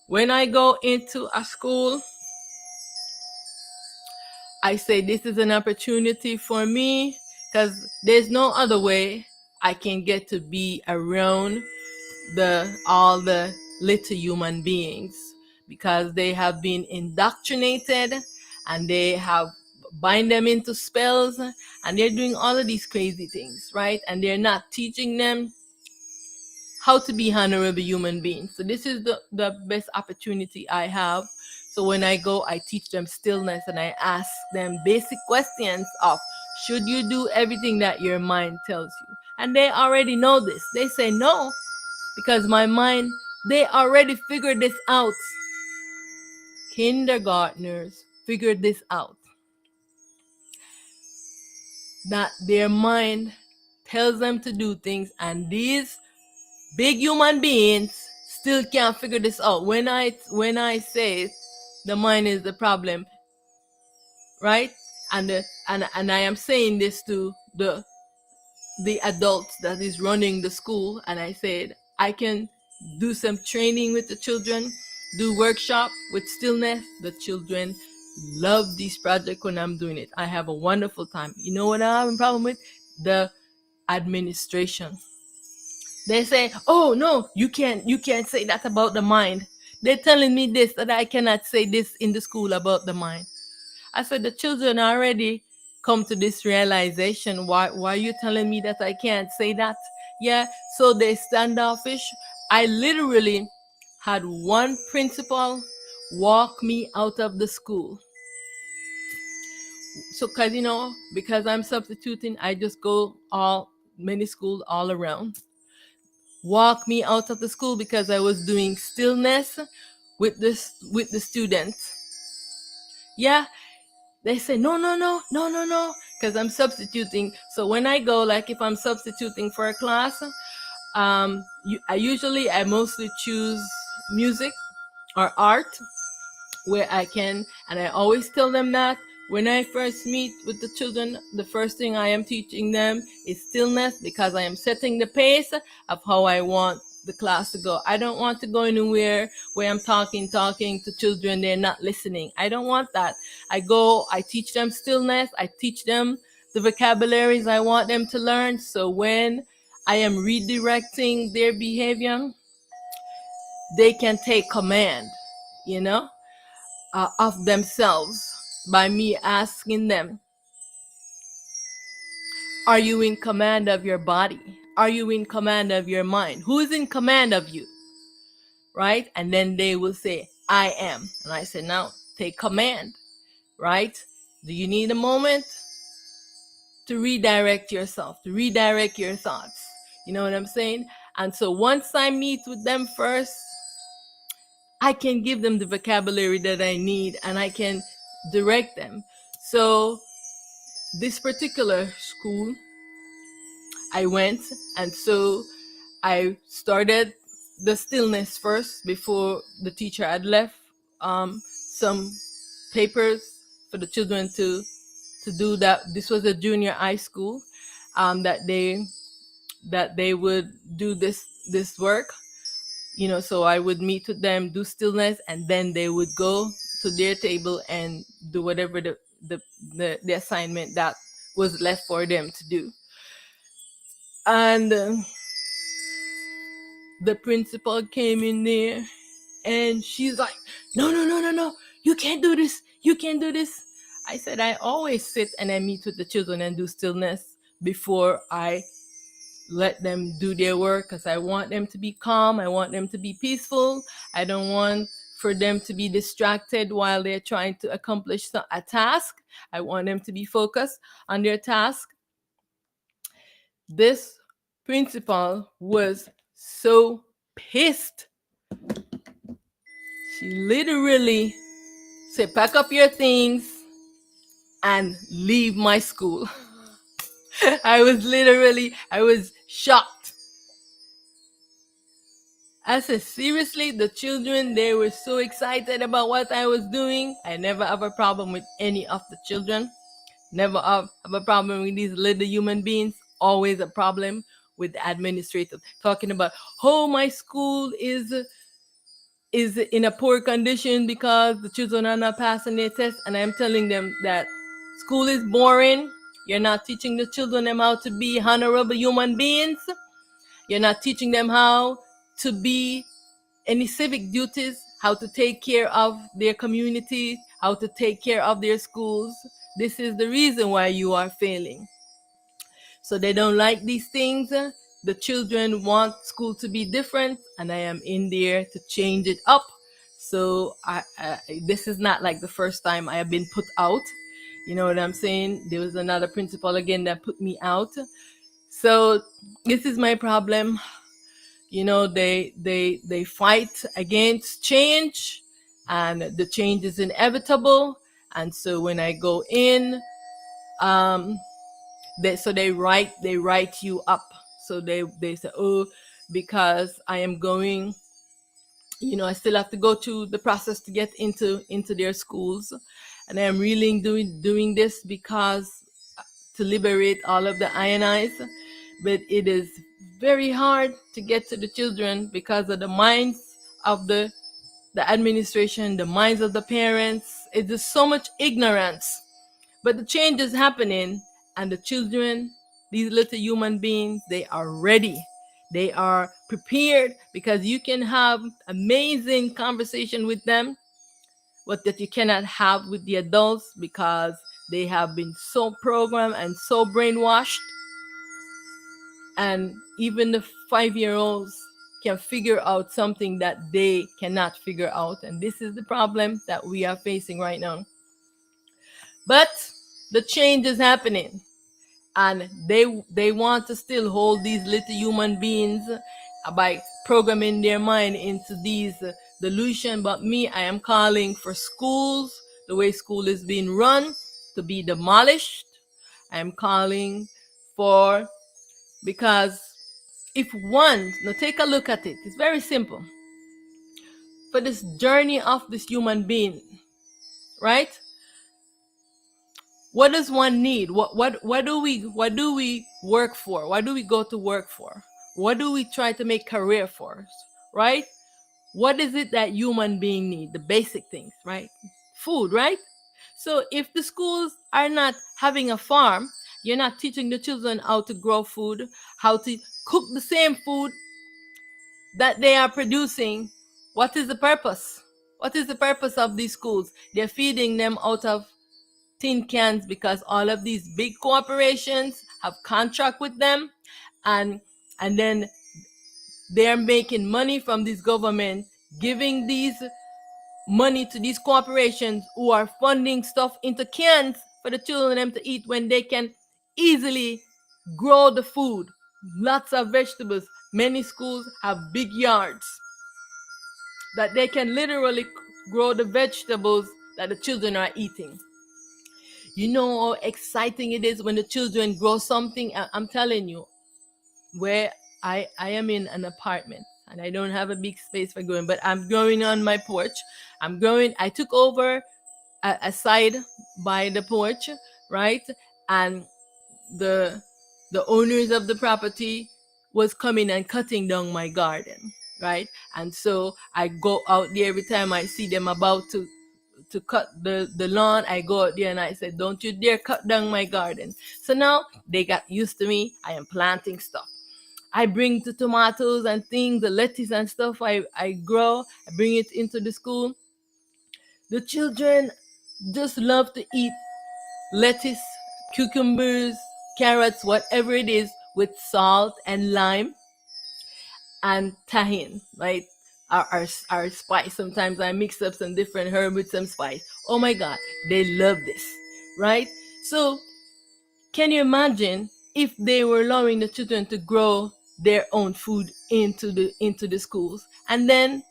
when I go into a school, I say this is an opportunity for me, because there's no other way I can get to be around all the little human beings, because they have been indoctrinated and they have bind them into spells, and they're doing all of these crazy things, right? And they're not teaching them how to be honorable human beings. So this is the best opportunity I have. So when I go, I teach them stillness, and I ask them basic questions of, should you do everything that your mind tells you? And they already know this. They say no, because my mind, they already figured this out. Kindergartners figured this out, that their mind tells them to do things, and these big human beings still can't figure this out. When I say the mind is the problem, right? And I am saying this to the adults that is running the school, and I said I can do some training with the children, do workshop with stillness. The children love this project when I'm doing it. I have a wonderful time. You know what I have a problem with? The administration. They say, "Oh no, you can't say that about the mind." They're telling me this, that I cannot say this in the school about the mind. I said, the children already come to this realization. Why are you telling me that I can't say that? Yeah, so they standoffish. I literally had one principal walk me out of the school. So, because I'm substituting, I just go all many schools all around. Walk me out of the school because I was doing stillness with the students. Yeah, they say no, no, no, no, no, no, because I'm substituting. So when I go, like if I'm substituting for a class, I mostly choose music or art where I can, and I always tell them that when I first meet with the children, the first thing I am teaching them is stillness, because I am setting the pace of how I want the class to go. I don't want to go anywhere where I'm talking to children, they're not listening. I don't want that. I teach them stillness, I teach them the vocabularies I want them to learn. So when I am redirecting their behavior, they can take command, you know? Of themselves by me asking them, are you in command of your body? Are you in command of your mind? Who is in command of you? Right? And then they will say, I am. And I say, now take command. Right? Do you need a moment to redirect yourself, to redirect your thoughts? You know what I'm saying? And so once I meet with them first, I can give them the vocabulary that I need, and I can direct them. So this particular school, I went, and so I started the stillness first before the teacher had left. Some papers for the children to do that. This was a junior high school, that they would do this work. So I would meet with them, do stillness, and then they would go to their table and do whatever the assignment that was left for them to do. And the principal came in there, and she's like, no, no, no, no, no, you can't do this, you can't do this. I said, I always sit and I meet with the children and do stillness before I let them do their work, because I want them to be calm, I want them to be peaceful. I don't want for them to be distracted while they're trying to accomplish a task. I want them to be focused on their task. This principal was so pissed. She literally said, pack up your things and leave my school. I was shocked. I said, seriously, the children, they were so excited about what I was doing. I never have a problem with any of the children. Never have a problem with these little human beings. Always a problem with the administrators. Talking about, oh, my school is in a poor condition because the children are not passing their tests. And I'm telling them that school is boring. You're not teaching the children how to be honorable human beings. You're not teaching them how to be any civic duties, how to take care of their community, how to take care of their schools. This is the reason why you are failing. So they don't like these things. The children want school to be different, and I am in there to change it up. So this is not like the first time I have been put out. You know what I'm saying? There was another principal again that put me out. So this is my problem. They fight against change, and the change is inevitable. And so when I go in, they write you up. So they say, oh, because I am going, I still have to go through the process to get into their schools, and I'm really doing this because to liberate all of the INIs, but it is very hard to get to the children because of the minds of the administration, the minds of the parents. It's just so much ignorance. But the change is happening, and the children, these little human beings, they are ready. They are prepared because you can have amazing conversation with them, but that you cannot have with the adults because they have been so programmed and so brainwashed. And even the 5-year-olds can figure out something that they cannot figure out. And this is the problem that we are facing right now. But the change is happening, and they want to still hold these little human beings by programming their mind into these delusion. But me, I am calling for schools, the way school is being run, to be demolished. I am calling for, because if one, now take a look at it, it's very simple. For this journey of this human being, right? What does one need? What do we work for? What do we go to work for? What do we try to make career for? Right? What is it that human being need? The basic things, right? Food, right? So if the schools are not having a farm, you're not teaching the children how to grow food, how to cook the same food that they are producing. What is the purpose? What is the purpose of these schools? They're feeding them out of tin cans because all of these big corporations have contract with them, and then they're making money from this government, giving these money to these corporations who are funding stuff into cans for the children them to eat when they can easily grow the food. Lots of vegetables. Many schools have big yards that they can literally grow the vegetables that the children are eating. You know how exciting it is when the children grow something. I'm telling you, where I am in an apartment and I don't have a big space for growing, but I'm growing on my porch. I took over a side by the porch, right? And the owners of the property was coming and cutting down my garden, right? And so I go out there every time I see them about to cut the lawn. I go out there and I said, don't you dare cut down my garden. So now they got used to me. I am planting stuff. I bring the tomatoes and things, the lettuce and stuff I grow. I bring it into the school. The children just love to eat lettuce, cucumbers, carrots, whatever it is, with salt and lime and tahine, right? Our spice. Sometimes I mix up some different herb with some spice. Oh my God, they love this, right? So can you imagine if they were allowing the children to grow their own food into the schools, and then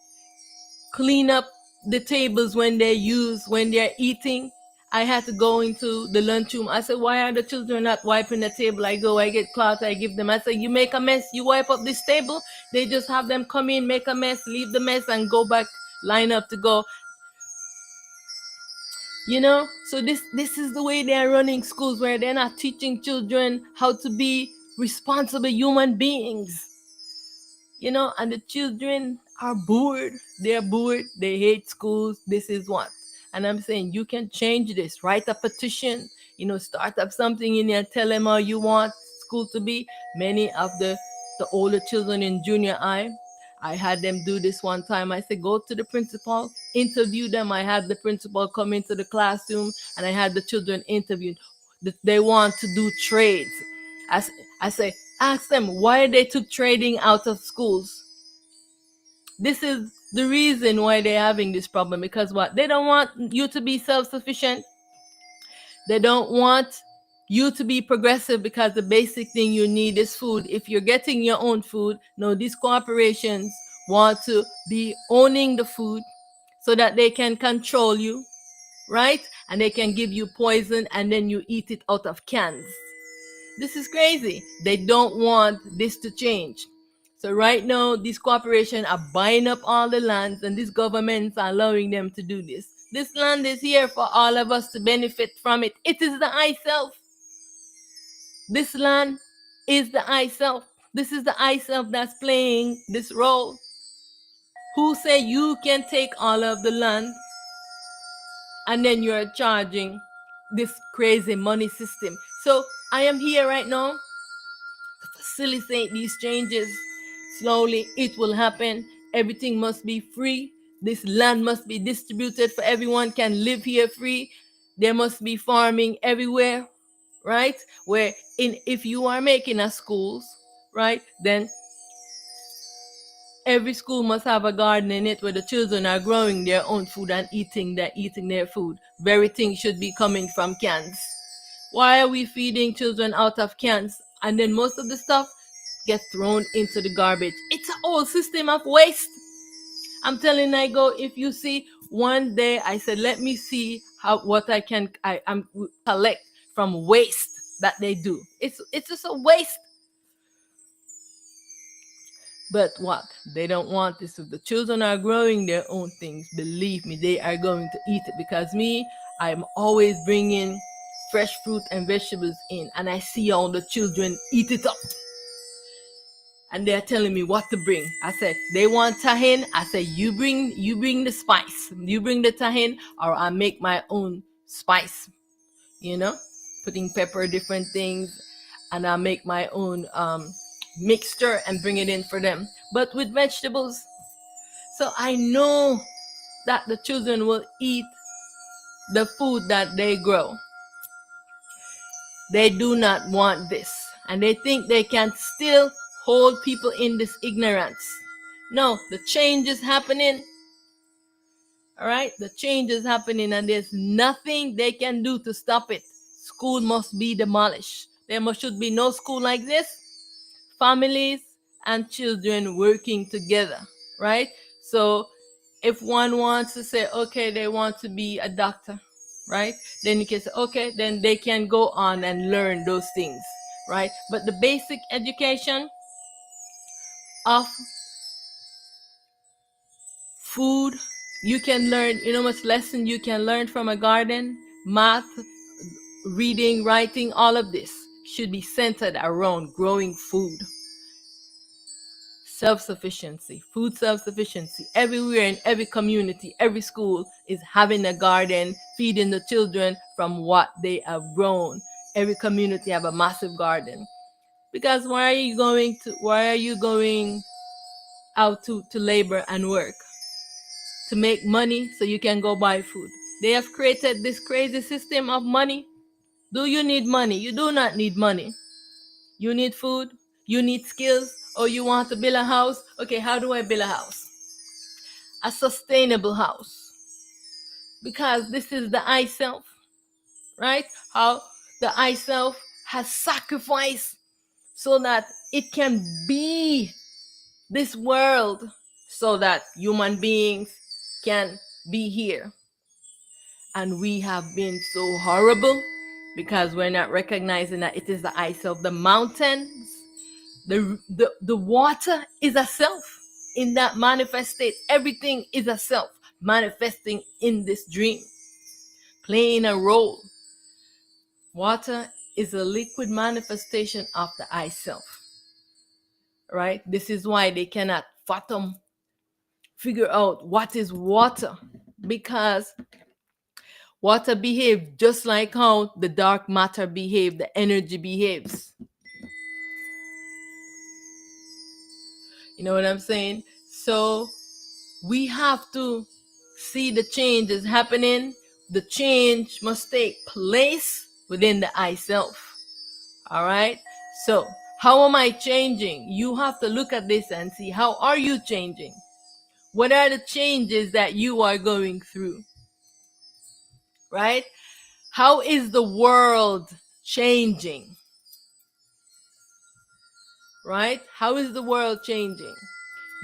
clean up the tables when they're eating? I had to go into the lunchroom. I said, why are the children not wiping the table? I get cloth, I give them. I said, you make a mess, you wipe up this table. They just have them come in, make a mess, leave the mess, and go back, line up to go. So this is the way they are running schools, where they're not teaching children how to be responsible human beings. And the children are bored. They're bored. They hate schools. This is what. And I'm saying, you can change this. Write a petition, start up something in there, tell them how you want school to be. Many of the older children in junior high, I had them do this one time. I said, go to the principal, interview them. I had the principal come into the classroom and I had the children interviewed. They want to do trades. I say, ask them why they took trading out of schools. This is the reason why they're having this problem. Because what? They don't want you to be self-sufficient. They don't want you to be progressive, because the basic thing you need is food. If you're getting your own food, no, these corporations want to be owning the food so that they can control you, right? And they can give you poison and then you eat it out of cans. This is crazy. They don't want this to change. So right now, these corporations are buying up all the lands, and these governments are allowing them to do this. This land is here for all of us to benefit from it. It is the I self. This land is the I self. This is the I self that's playing this role. Who say you can take all of the land and then you're charging this crazy money system? So I am here right now facilitate these changes. Slowly, it will happen. Everything must be free. This land must be distributed for everyone can live here free. There must be farming everywhere, right? Where in if you are making a schools, right, then every school must have a garden in it where the children are growing their own food and eating their food. Very thing should be coming from cans. Why are we feeding children out of cans? And then most of the stuff gets thrown into the garbage. It's a whole system of waste. I'm telling I go, if you see, one day I said, let me see how what I'm collect from waste that they do. It's just a waste. But what? They don't want this. If the children are growing their own things, believe me, they are going to eat it. Because me, I'm always bringing fresh fruit and vegetables in, and I see all the children eat it up. And they're telling me what to bring. I said, they want tahin. I said, you bring the spice. You bring the tahin, or I make my own spice. You know, putting pepper, different things, and I make my own mixture and bring it in for them. But with vegetables, so I know that the children will eat the food that they grow. They do not want this, and they think they can still hold people in this ignorance. No, the change is happening. All right, the change is happening, and there's nothing they can do to stop it. School must be demolished. Should be no school like this. Families and children working together, right? So if one wants to say, okay, they want to be a doctor, right? Then you can say, okay, then they can go on and learn those things, right? But the basic education of food, you can learn, you know, much lesson you can learn from a garden, math, reading, writing, all of this should be centered around growing food. Self-sufficiency, food self-sufficiency. Everywhere in every community, every school is having a garden, feeding the children from what they have grown. Every community have a massive garden. Because why are you going out to labor and work? To make money so you can go buy food. They have created this crazy system of money. Do you need money? You do not need money. You need food, you need skills, or you want to build a house. Okay, how do I build a house? A sustainable house. Because this is the I self, right? How the I self has sacrificed so that it can be this world, so that human beings can be here. And we have been so horrible because we're not recognizing that it is the I self. The mountains, the water is a self in that manifest state. Everything is a self manifesting in this dream, playing a role. Water is a liquid manifestation of the I self, right? This is why they cannot fathom, figure out what is water, because water behaves just like how the dark matter behaves, the energy behaves. You know what I'm saying? So we have to see the changes happening. The change must take place within the I self. All right? So how am I changing? You have to look at this and see, how are you changing? What are the changes that you are going through? Right? How is the world changing? Right? How is the world changing?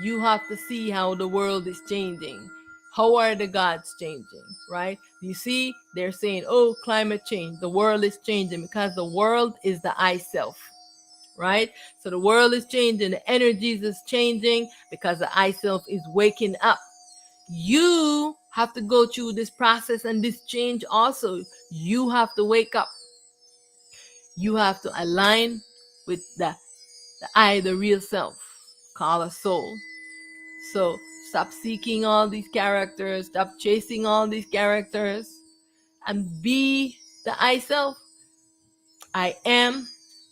You have to see how the world is changing. How are the gods changing, right? You see, they're saying, oh, climate change, the world is changing, because the world is the I self, right? So the world is changing, the energies is changing because the I self is waking up. You have to go through this process and this change also. You have to wake up. You have to align with the I, the real self, called a soul. So stop seeking all these characters, stop chasing all these characters, and be the I self. I am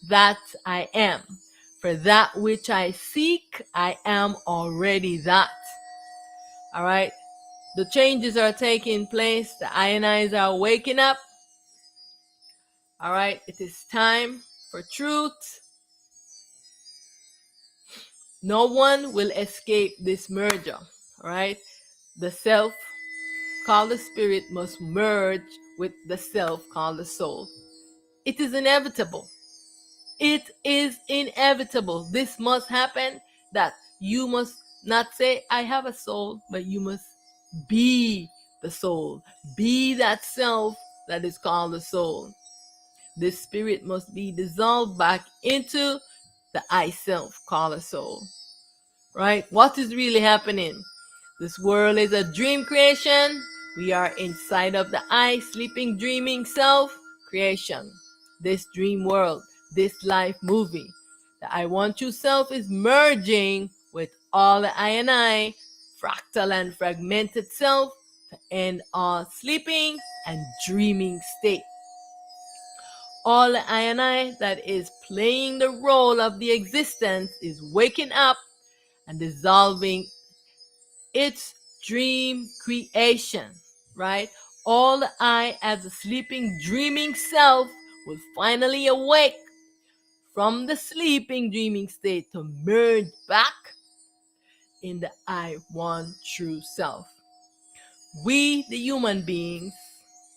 that I am. For that which I seek, I am already that. All right. The changes are taking place. The ionize are waking up. All right. It is time for truth. No one will escape this merger. All right. The self called the spirit must merge with the self called the soul. It is inevitable. It is inevitable. This must happen, that you must not say, I have a soul, but you must be the soul. Be that self that is called the soul. This spirit must be dissolved back into the I self called a soul. Right? What is really happening? This world is a dream creation. We are inside of the I, sleeping, dreaming self creation. This dream world, this life movie. The I want you self is merging with all the I and I, fractal and fragmented self, to end all sleeping and dreaming state. All the I and I that is playing the role of the existence is waking up and dissolving its dream creation, right? All the I as a sleeping, dreaming self will finally awake from the sleeping, dreaming state to merge back in the I one true self. We, the human beings,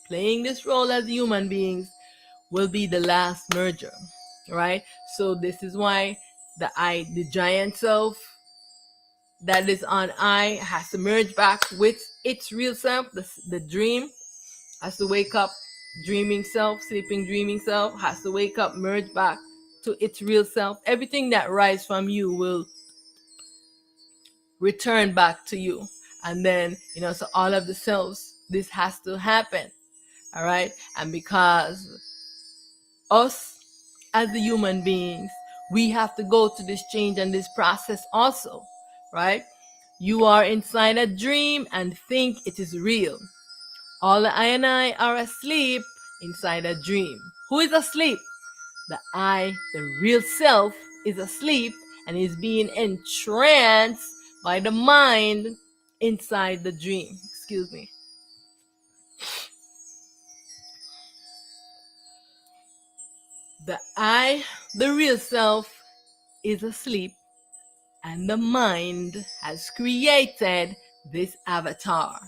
playing this role as human beings, will be the last merger, right? So this is why the giant self that is on I has to merge back with its real self. The dream has to wake up, dreaming self, sleeping, dreaming self has to wake up, merge back to its real self. Everything that rises from you will return back to you. And then, so all of the selves, this has to happen. All right. And because us as the human beings, we have to go to this change and this process also, right? You are inside a dream and think it is real. All the I and I are asleep inside a dream. Who is asleep? The I, the real self, is asleep and is being entranced by the mind inside the dream. Excuse me. The I, the real self, is asleep, and the mind has created this avatar.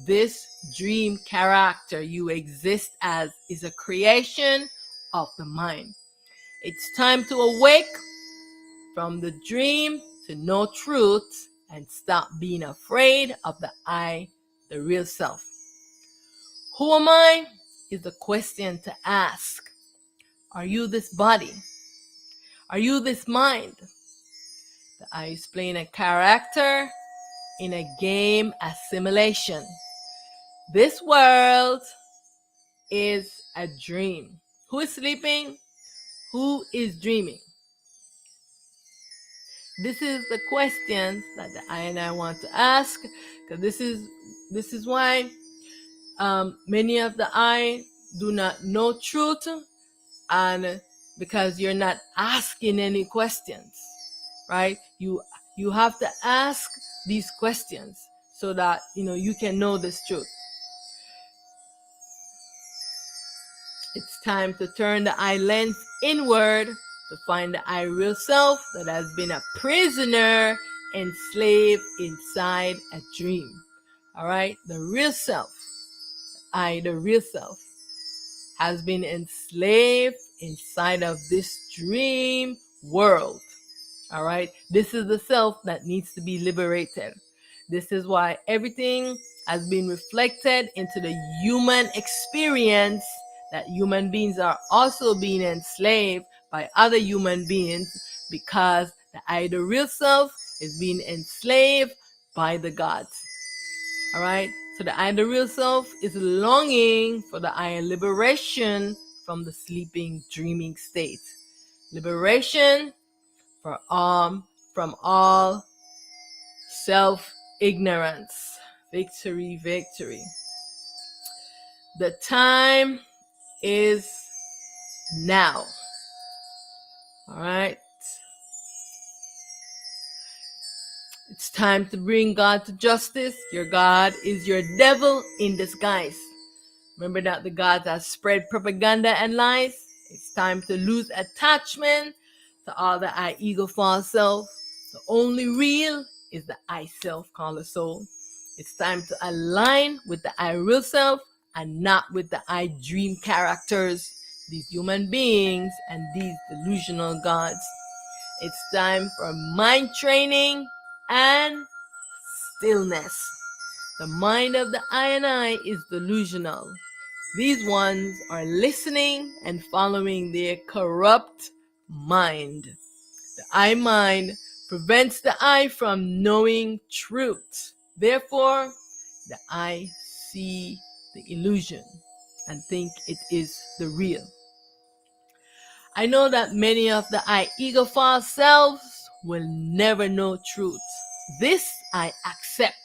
This dream character you exist as is a creation of the mind. It's time to awake from the dream to know truth and stop being afraid of the I, the real self. Who am I? Is the question to ask. Are you this body? Are you this mind? The I is playing a character in a game assimilation. This world is a dream. Who is sleeping? Who is dreaming? This is the questions that the I and I want to ask, because this is why many of the I do not know truth, and because you're not asking any questions, right? You have to ask these questions so that you can know this truth. It's time to turn the I lens inward to find the I real self that has been a prisoner, enslaved inside a dream. All right, the real self, the real self, has been enslaved inside of this dream world. All right, this is the self that needs to be liberated. This is why everything has been reflected into the human experience, that human beings are also being enslaved by other human beings, because the real self is being enslaved by the gods. All right, so the real self is longing for the liberation from the sleeping, dreaming state. Liberation from all self-ignorance. Victory, victory. The time is now. All right. It's time to bring God to justice. Your God is your devil in disguise. Remember that the gods have spread propaganda and lies. It's time to lose attachment to all the I ego false self. The only real is the I self called a soul. It's time to align with the I real self and not with the I dream characters, these human beings and these delusional gods. It's time for mind training and stillness. The mind of the I and I is delusional. These ones are listening and following their corrupt mind. The I mind prevents the I from knowing truth. Therefore, the I see the illusion and think it is the real. I know that many of the I ego false selves will never know truth. This I accept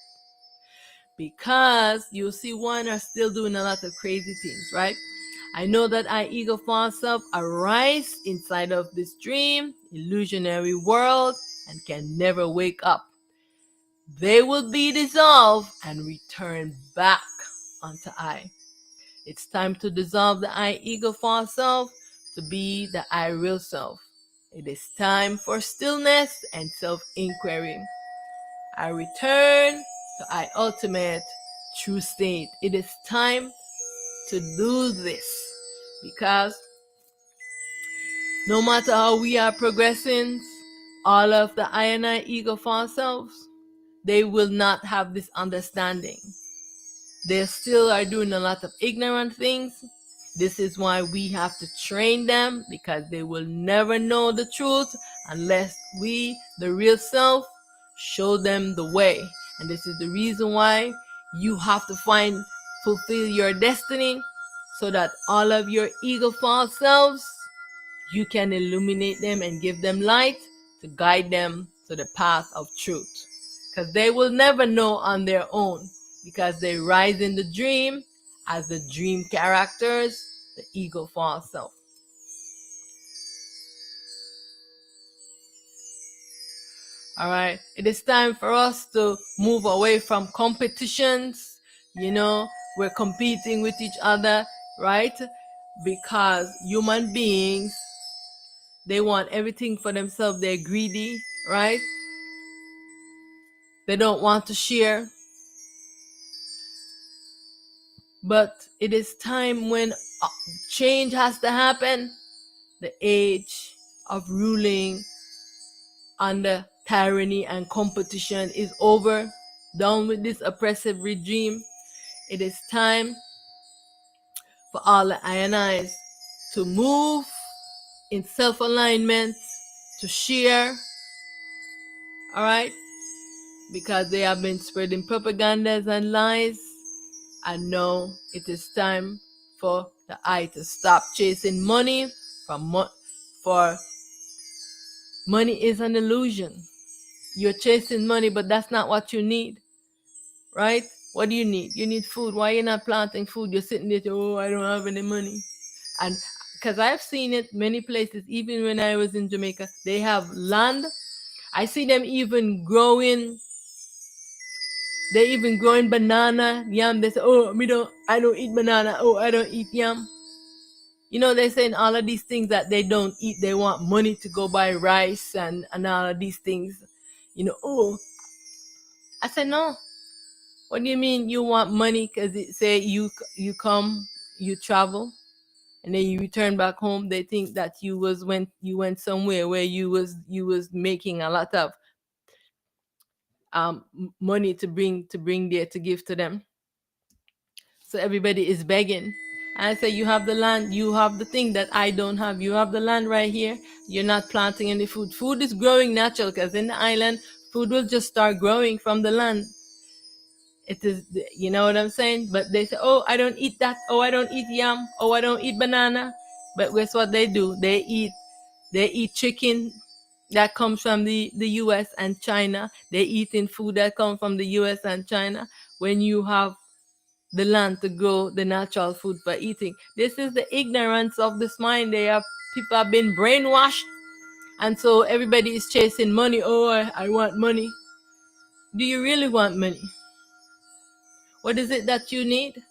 because you see one are still doing a lot of crazy things, right? I know that I ego false self arise inside of this dream, illusionary world and can never wake up. They will be dissolved and return back unto I. It's time to dissolve the I ego false self to be the I real self. It is time for stillness and self-inquiry. I return to I ultimate true state. It is time to do this because no matter how we are progressing, all of the I and I ego false selves, they will not have this understanding. They still are doing a lot of ignorant things. This is why we have to train them because they will never know the truth unless we, the real self, show them the way. And this is the reason why you have to fulfill your destiny so that all of your ego false selves, you can illuminate them and give them light to guide them to the path of truth. Because they will never know on their own because they rise in the dream as the dream characters, the ego false self. All right, it is time for us to move away from competitions. We're competing with each other, right? Because human beings, they want everything for themselves. They're greedy, right? They don't want to share. But it is time when change has to happen. The age of ruling under tyranny and competition is over. Down with this oppressive regime. It is time for all the INIs to move in self-alignment, to share, all right? Because they have been spreading propagandas and lies. And now it is time for the I to stop chasing money for money is an illusion. You're chasing money, but that's not what you need, right? What do you need? You need food. Why you're not planting food? You're sitting there, I don't have any money. And because I've seen it many places, even when I was in Jamaica, they have land. I see them even growing. They even growing banana, yam. They say, I don't eat banana. I don't eat yam. They're saying all of these things that they don't eat. They want money to go buy rice and all of these things. I said, no. What do you mean you want money? Because it say you come, you travel, and then you return back home. They think that you went somewhere where you was making a lot of money to bring there to give to them. So everybody is begging. I say, you have the land, you have the thing that I don't have. You have the land right here. You're not planting any food. Food is growing natural because in the island, food will just start growing from the land. It is, you know what I'm saying? But they say, I don't eat that. I don't eat yam. I don't eat banana. But guess what they do? They eat chicken that comes from the US and China. They eating food that comes from the US and China. When you have the land to grow the natural food for eating. This is the ignorance of this mind. People have been brainwashed, and so everybody is chasing money. I want money. Do you really want money? What is it that you need?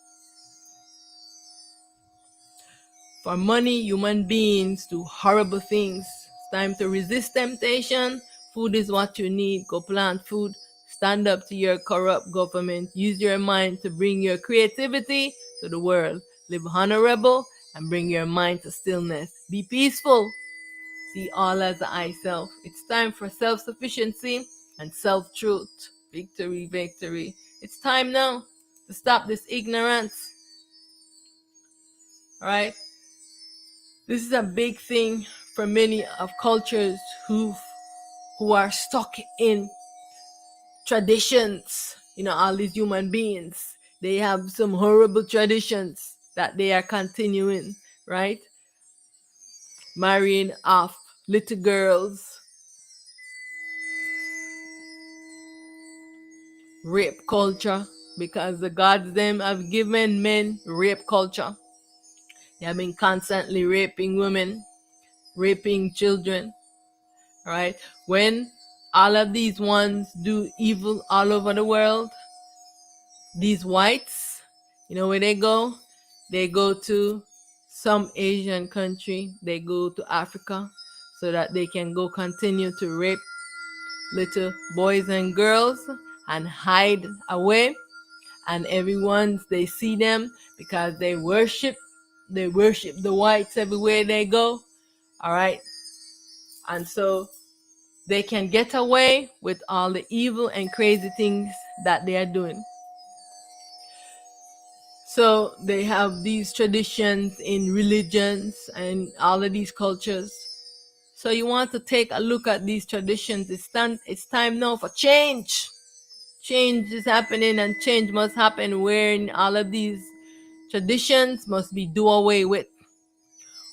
For money, human beings do horrible things. It's time to resist temptation. Food is what you need. Go plant food. Stand up to your corrupt government. Use your mind to bring your creativity to the world. Live honorable and bring your mind to stillness. Be peaceful. See all as the I self. It's time for self-sufficiency and self-truth. Victory, victory. It's time now to stop this ignorance. All right? This is a big thing for many of cultures who are stuck in traditions. You know, all these human beings, they have some horrible traditions that they are continuing, right? Marrying off little girls, rape culture, because the gods them have given men rape culture. They have been constantly raping women, raping children, right? When all of these ones do evil all over the world, these whites, you know where they go? They go to some Asian country, they go to Africa so that they can go continue to rape little boys and girls and hide away. And everyone, they see them because they worship the whites everywhere they go. All right. And so they can get away with all the evil and crazy things that they are doing. So they have these traditions in religions and all of these cultures. So you want to take a look at these traditions. It's time now for change. Change is happening, and change must happen wherein all of these traditions must be do away with.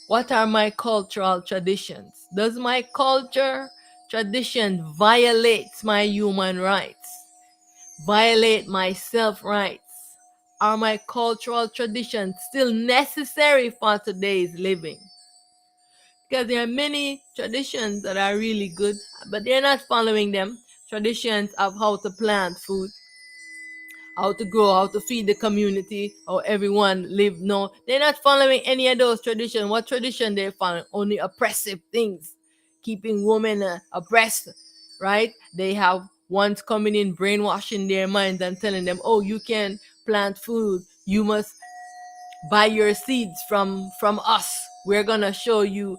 What are my cultural traditions? Does my culture tradition violate my human rights? Violate my self-rights? Are my cultural traditions still necessary for today's living? Because there are many traditions that are really good, but they're not following them. Traditions of how to plant food, how to grow, how to feed the community, how everyone live. No, they're not following any of those traditions. What tradition they're following? Only oppressive things, keeping women oppressed, right? They have ones coming in brainwashing their minds and telling them, oh, you can plant food, you must buy your seeds from us. We're gonna show you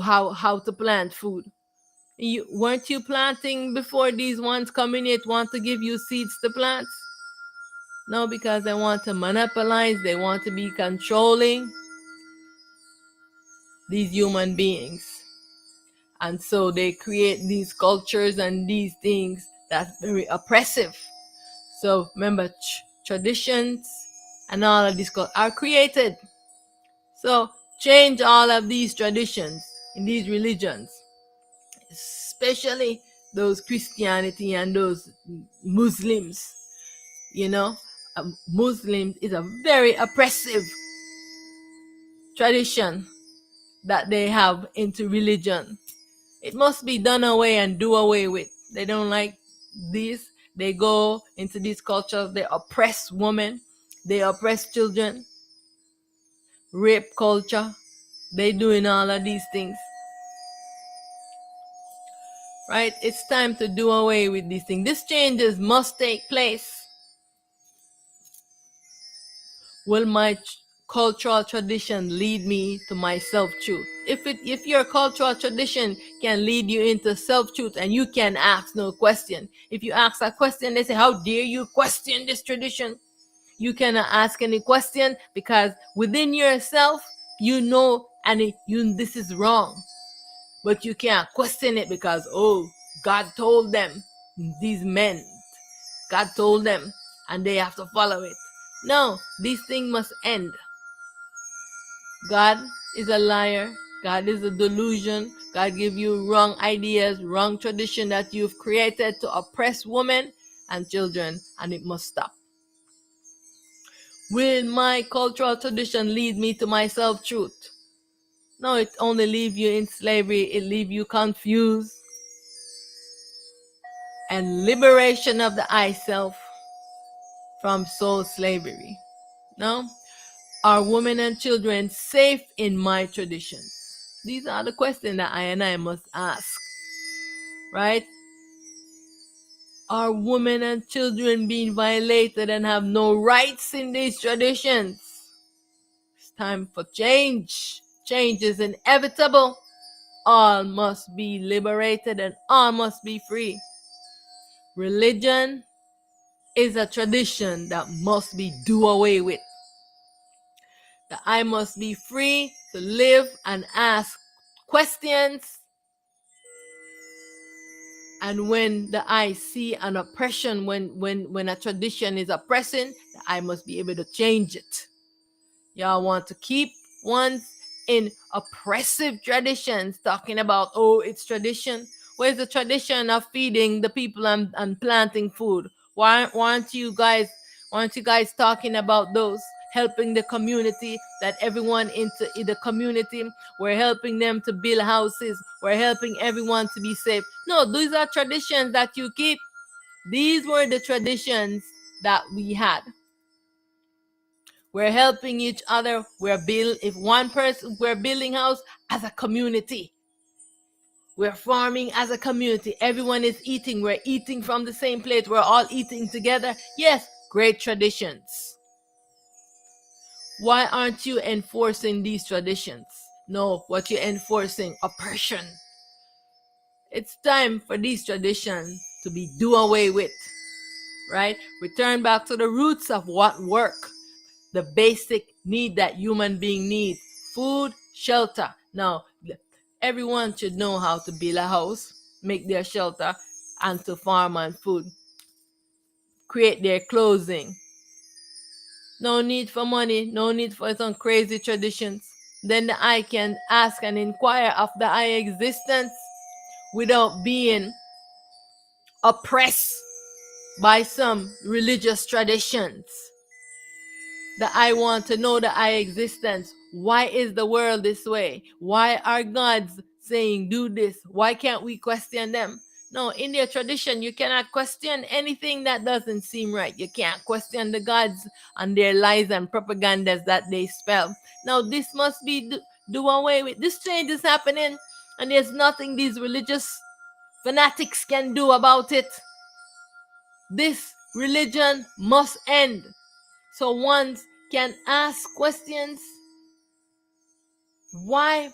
how to plant food. You weren't you planting before these ones coming in want to give you seeds to plant? No, because they want to monopolize, they want to be controlling these human beings. And so they create these cultures and these things that's very oppressive. So remember, traditions and all of these are created. So change all of these traditions in these religions, especially those Christianity and those Muslims. You know, Muslims is a very oppressive tradition that they have into religion. It must be done away and do away with. They don't like this. They go into these cultures. They oppress women. They oppress children. Rape culture. They doing all of these things. Right? It's time to do away with these things. These changes must take place. Will my cultural tradition lead me to my self-truth? If your cultural tradition can lead you into self-truth and you can ask no question. If you ask a question, they say, how dare you question this tradition? You cannot ask any question because within yourself, you know, this is wrong. But you can't question it because, oh, God told them, these men, God told them, and they have to follow it. No, these things must end. God is a liar. God is a delusion. God give you wrong ideas, wrong tradition that you've created to oppress women and children, and it must stop. Will my cultural tradition lead me to my self-truth? No, it only leave you in slavery. It leave you confused. and liberation of the I self from soul slavery. No? Are women and children safe in my traditions? These are the questions that I and I must ask, right? Are women and children being violated and have no rights in these traditions? It's time for change. Change is inevitable. All must be liberated and all must be free. Religion is a tradition that must be do away with. That I must be free to live and ask questions. And when the I see an oppression, when a tradition is oppressing, I must be able to change it. Y'all want to keep ones in oppressive traditions, talking about, oh, it's tradition. Where's the tradition of feeding the people and planting food? Why aren't you guys talking about those? Helping the community, that everyone into the community, we're helping them to build houses, we're helping everyone to be safe. No, these are traditions that you keep. These were the traditions that we had. We're helping each other. If one person, we're building house as a community. We're farming as a community. Everyone is eating. We're eating from the same plate. We're all eating together. Yes, great traditions. Why aren't you enforcing these traditions? No, what you're enforcing, oppression. It's time for these traditions to be do away with, right? Return back to the roots of what work. The basic need that human being needs: food, shelter. Now, everyone should know how to build a house, make their shelter, and to farm and food, create their clothing. No need for money, no need for some crazy traditions. Then the I can ask and inquire of the I existence without being oppressed by some religious traditions. That I want to know the I existence. Why is the world this way? Why are gods saying do this? Why can't we question them? No, in their tradition, you cannot question anything that doesn't seem right. You can't question the gods and their lies and propagandas that they spell. Now, this must be do away with. This change is happening, and there's nothing these religious fanatics can do about it. This religion must end. So one can ask questions. Why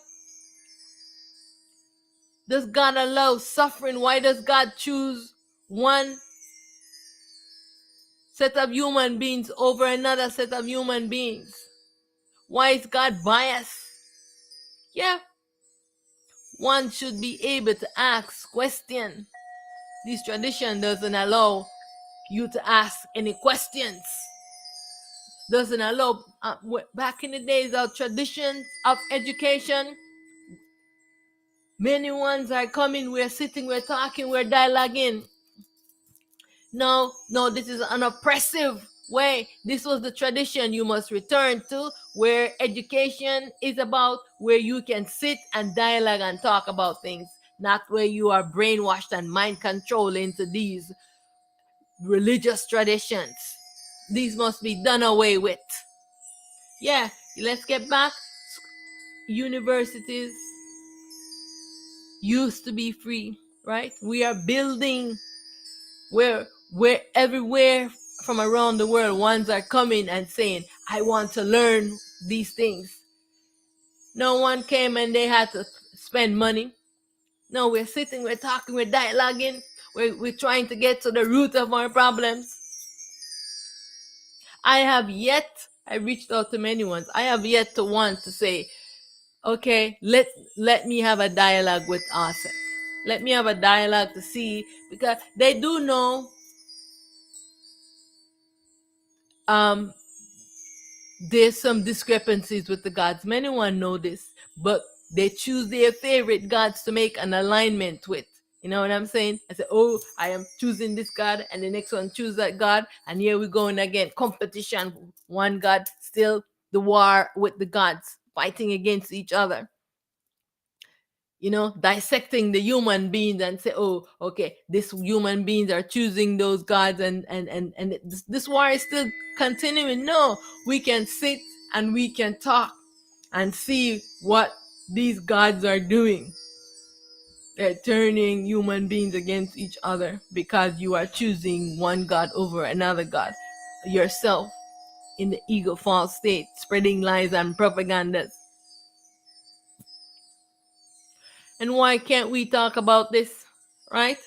does God allow suffering? Why does God choose one set of human beings over another set of human beings? Why is God biased? Yeah, one should be able to ask questions. This tradition doesn't allow you to ask any questions. Doesn't allow, back in the days of traditions of education, many ones are coming, we're sitting, we're talking, we're dialoguing. No, this is an oppressive way. This was the tradition you must return to, where education is about, where you can sit and dialogue and talk about things, not where you are brainwashed and mind controlled into these religious traditions. These must be done away with. Yeah, let's get back. Universities used to be free, right? We are building where everywhere from around the world, ones are coming and saying, I want to learn these things. No one came and they had to spend money. No, we're sitting, we're talking, we're dialoguing, we're trying to get to the root of our problems. I reached out to many ones. I have yet to want to say, okay, let me have a dialogue with Auset. Let me have a dialogue to see, because they do know there's some discrepancies with the gods. Many one know this, but they choose their favorite gods to make an alignment with. You know what I'm saying? I say, oh, I am choosing this god, and the next one choose that god, and here we going again. Competition. One god, still the war with the gods, fighting against each other. dissecting the human beings and say, oh, okay, this human beings are choosing those gods, and this war is still continuing. No, we can sit and we can talk and see what these gods are doing. They're turning human beings against each other because you are choosing one god over another god yourself, in the ego false state, spreading lies and propagandas. And why can't we talk about this, right?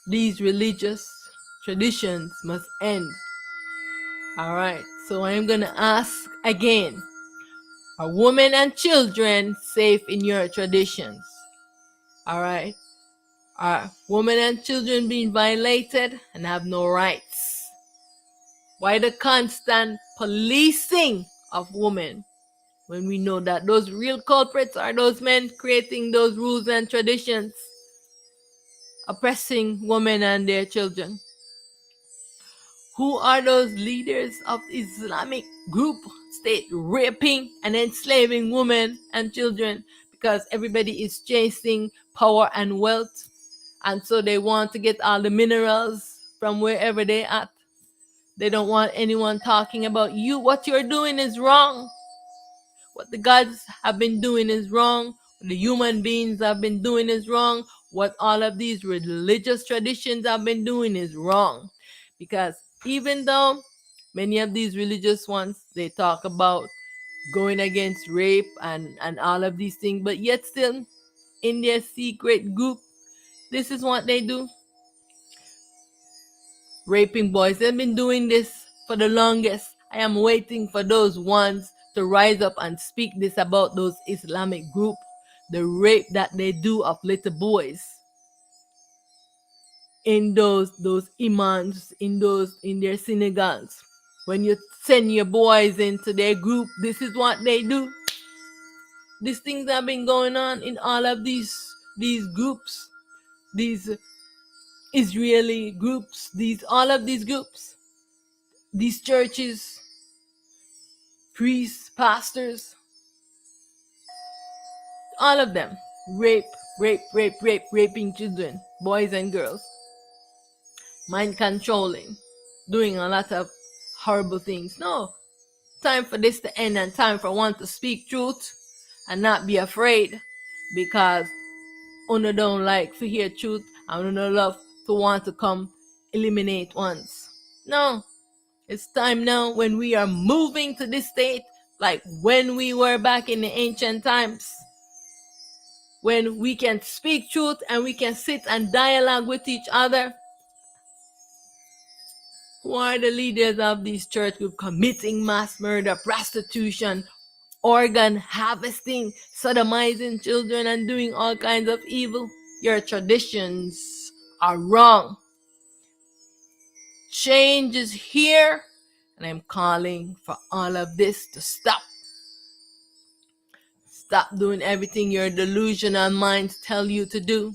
These religious traditions must end. All right, so I'm gonna ask again, are women and children safe in your traditions? All right, are women and children being violated and have no rights? Why the constant policing of women when we know that those real culprits are those men creating those rules and traditions, oppressing women and their children? Who are those leaders of Islamic group state raping and enslaving women and children because everybody is chasing power and wealth, and so they want to get all the minerals from wherever they at. They don't want anyone talking about you. What you're doing is wrong. What the gods have been doing is wrong. What the human beings have been doing is wrong. What all of these religious traditions have been doing is wrong. Because even though many of these religious ones, they talk about going against rape and all of these things, but yet still in their secret group, this is what they do. Raping boys. They've been doing this for the longest. I am waiting for those ones to rise up and speak this about those Islamic group, the rape that they do of little boys in those imams, in their synagogues. When you send your boys into their group, this is what they do. These things have been going on in all of these groups, these Israeli groups, these all of these groups, these churches, priests, pastors, all of them rape, raping children, boys and girls, mind controlling, doing a lot of horrible things. No, time for this to end and time for one to speak truth and not be afraid, because Una don't like to hear truth and Una love to want to come eliminate ones. No, it's time now when we are moving to this state like when we were back in the ancient times, when we can speak truth and we can sit and dialogue with each other. Who are the leaders of these church groups committing mass murder, prostitution, organ harvesting, sodomizing children, and doing all kinds of evil? Your traditions are wrong. Change is here, and I'm calling for all of this to stop. Stop doing everything your delusional minds tell you to do.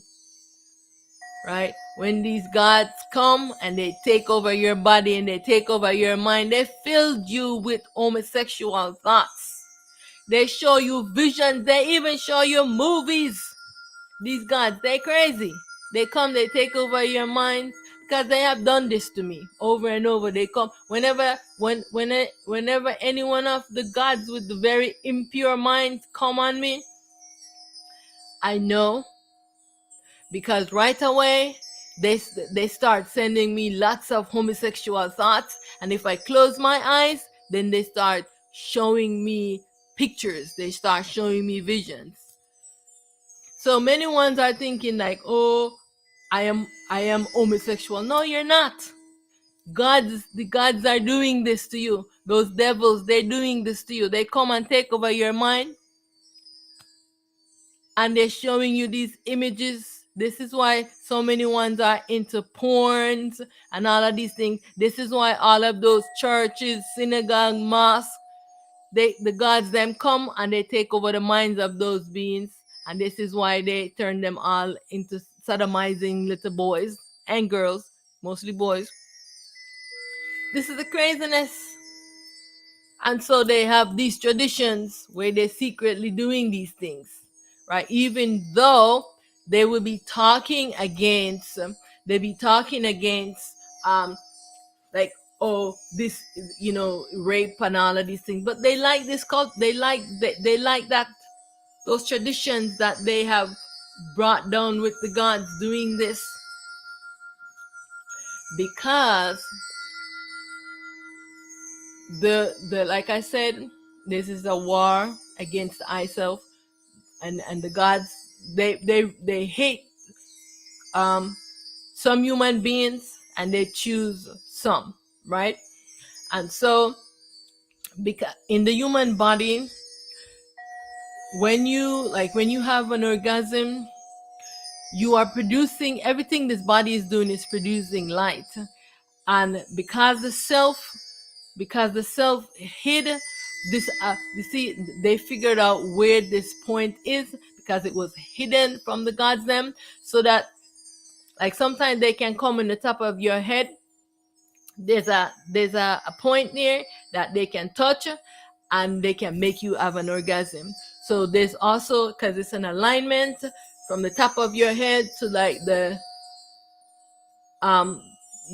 Right? When these gods come and they take over your body and they take over your mind, they filled you with homosexual thoughts. They show you visions. They even show you movies. These gods, they crazy. They come, they take over your mind, because they have done this to me over and over. They come whenever any one of the gods with the very impure minds come on me, I know, because right away they start sending me lots of homosexual thoughts, and if I close my eyes, then they start showing me pictures. They start showing me visions. So many ones are thinking like, oh, I am homosexual. No, you're not. The gods are doing this to you. Those devils, they're doing this to you. They come and take over your mind, and they're showing you these images. This is why so many ones are into porns and all of these things. This is why all of those churches, synagogue, mosque, the gods them come and they take over the minds of those beings, and this is why they turn them all into sodomizing little boys and girls, mostly boys. This is the craziness. And so they have these traditions where they're secretly doing these things, right? Even though they will be talking against, they be talking against, um, like, oh, this, rape and all of these things. But they like this cult. They like that, those traditions that they have brought down with the gods doing this, because the like I said, this is a war against I self, and the gods, they hate um some human beings, and they choose some, right? And so, because in the human body, when you have an orgasm, you are producing, everything this body is doing is producing light. And because the self hid this, you see, they figured out where this point is, because it was hidden from the gods them, so that, like, sometimes they can come in the top of your head. There's a point there that they can touch, and they can make you have an orgasm. So there's also, because it's an alignment from the top of your head to, like, the um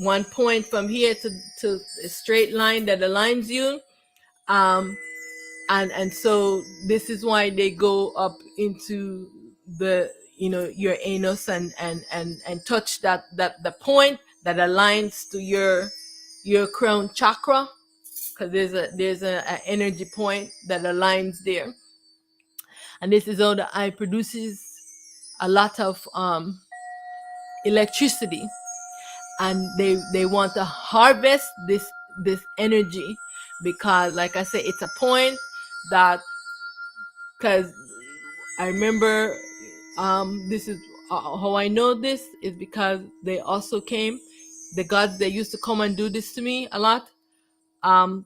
one point from here to a straight line that aligns you. um and so this is why they go up into the, your anus, and touch the point that aligns to your crown chakra, because there's a energy point that aligns there. And this is how the eye produces a lot of electricity, and they want to harvest this energy, because, like I said, it's a point that, because I remember, this is how I know this is because they also came, the gods, they used to come and do this to me a lot, um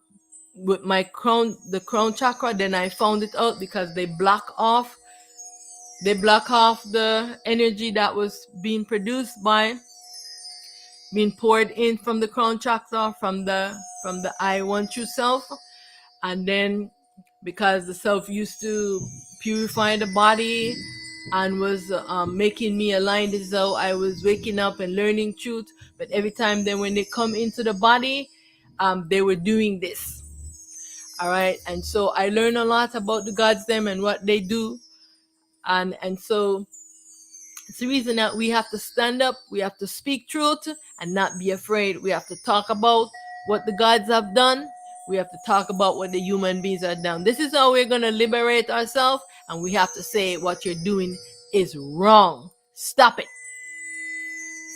with my crown, the crown chakra. Then I found it out, because they block off the energy that was being poured in from the crown chakra, from the I one true self. And then, because the self used to purify the body and was making me aligned, as though I was waking up and learning truth. But every time then when they come into the body, they were doing this. All right. And so I learned a lot about the gods them and what they do. And so it's the reason that we have to stand up, we have to speak truth and not be afraid. We have to talk about what the gods have done. We have to talk about what the human beings have done. This is how we're going to liberate ourselves, and we have to say what you're doing is wrong. Stop it.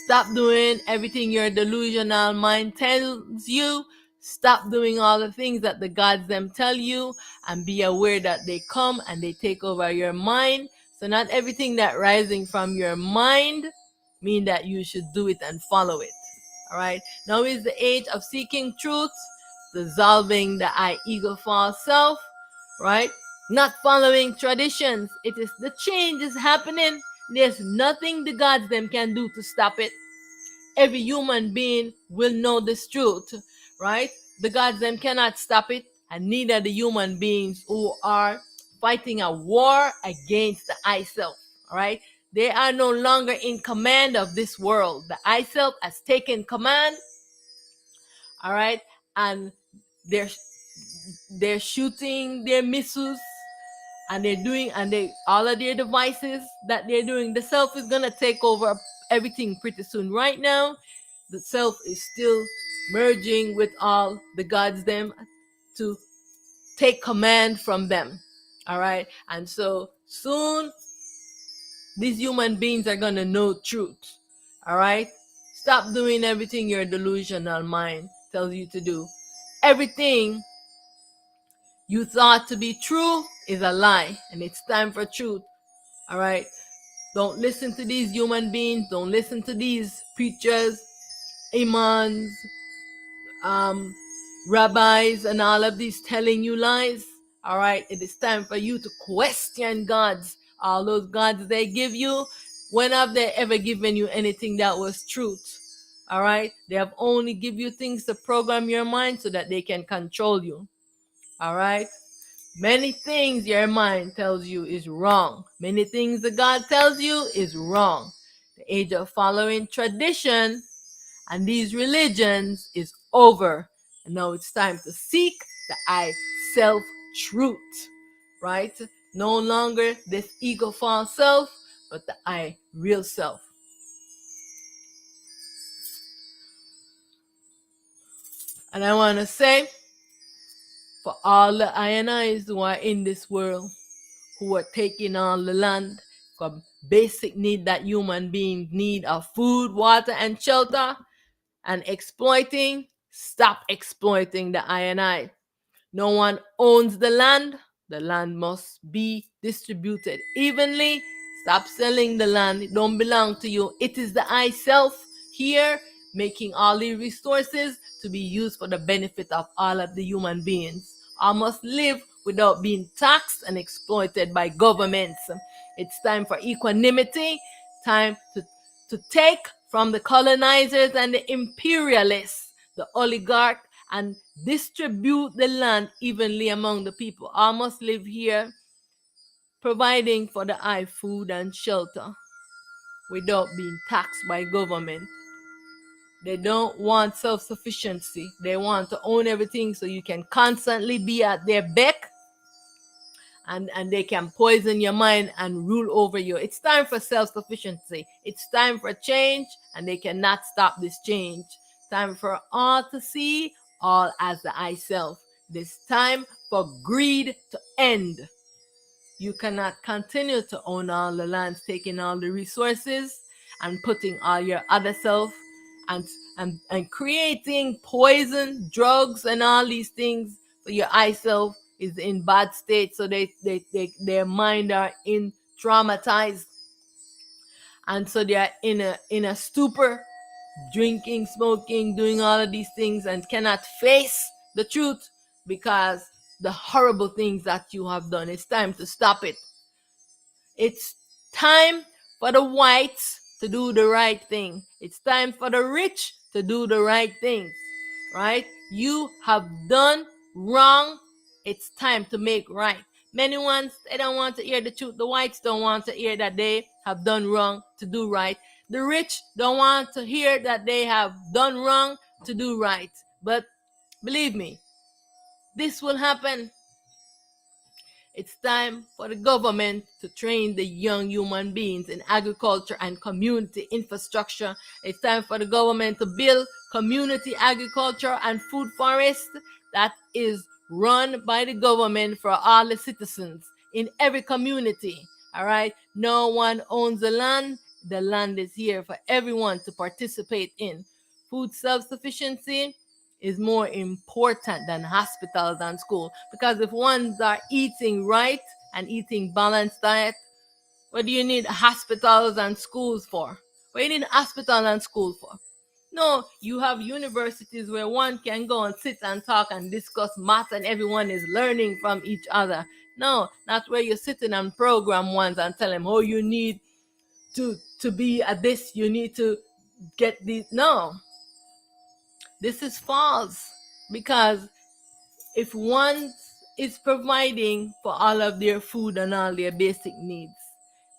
Stop doing everything your delusional mind tells you. Stop doing all the things that the gods them tell you, and be aware that they come and they take over your mind. So not everything that rising from your mind mean that you should do it and follow it. All right. Now is the age of seeking truth, dissolving the I ego false self, right? Not following traditions. It is the change is happening. There's nothing the gods them can do to stop it. Every human being will know this truth, right? The gods them cannot stop it, and neither the human beings who are fighting a war against the I self. All right, they are no longer in command of this world. The I self has taken command. All right, and they're they're shooting their missiles, and they're doing, and they all of their devices that they're doing. The self is gonna take over everything pretty soon. Right now, the self is still merging with all the gods them to take command from them. All right, and so soon these human beings are gonna know truth. All right, stop doing everything your delusional mind tells you to do. Everything you thought to be true is a lie, and it's time for truth. All right, don't listen to these human beings. Don't listen to these preachers, imams, um, rabbis, and all of these telling you lies. All right, it is time for you to question gods. All those gods they give you, when have they ever given you anything that was truth? All right, they have only give you things to program your mind so that they can control you. All right? Many things your mind tells you is wrong. Many things that God tells you is wrong. The age of following tradition and these religions is over. And now it's time to seek the I self truth, right? No longer this ego false self, but the I real self. And I want to say, for all the I and I's who are in this world, who are taking all the land, for basic need that human beings need of food, water, and shelter, and exploiting, stop exploiting the I and I. No one owns the land. The land must be distributed evenly. Stop selling the land. It don't belong to you. It is the I self here making all the resources to be used for the benefit of all of the human beings. I must live without being taxed and exploited by governments. It's time for equanimity, time to take from the colonizers and the imperialists, the oligarch, and distribute the land evenly among the people. I must live here providing for the eye food and shelter without being taxed by government. They don't want self-sufficiency. They want to own everything so you can constantly be at their beck, and they can poison your mind and rule over you. It's time for self-sufficiency. It's time for change, and they cannot stop this change. Time for all to see all as the I self. This time for greed to end. You cannot continue to own all the lands, taking all the resources and putting all your other self and and creating poison, drugs, and all these things for your I self is in bad state, so their mind are in traumatized, and so they are in a stupor, drinking, smoking, doing all of these things, and cannot face the truth because the horrible things that you have done. It's time to stop it. It's time for the whites to do the right thing. It's time for the rich to do the right things, right? You have done wrong. It's time to make right. Many ones, they don't want to hear the truth. The whites don't want to hear that they have done wrong to do right. The rich don't want to hear that they have done wrong to do right. But believe me, this will happen. It's time for the government to train the young human beings in agriculture and community infrastructure. It's time for the government to build community agriculture and food forests that is run by the government for all the citizens in every community. All right? No one owns the land. The land is here for everyone to participate in. Food self-sufficiency is more important than hospitals and school, because if ones are eating right and eating balanced diet, what do you need hospitals and schools for? What do you need hospital and school for? No, you have universities where one can go and sit and talk and discuss math and everyone is learning from each other. No, not where you're sitting and program ones and tell them, oh, you need to be at this, you need to get these. No, this is false, because if one is providing for all of their food and all their basic needs,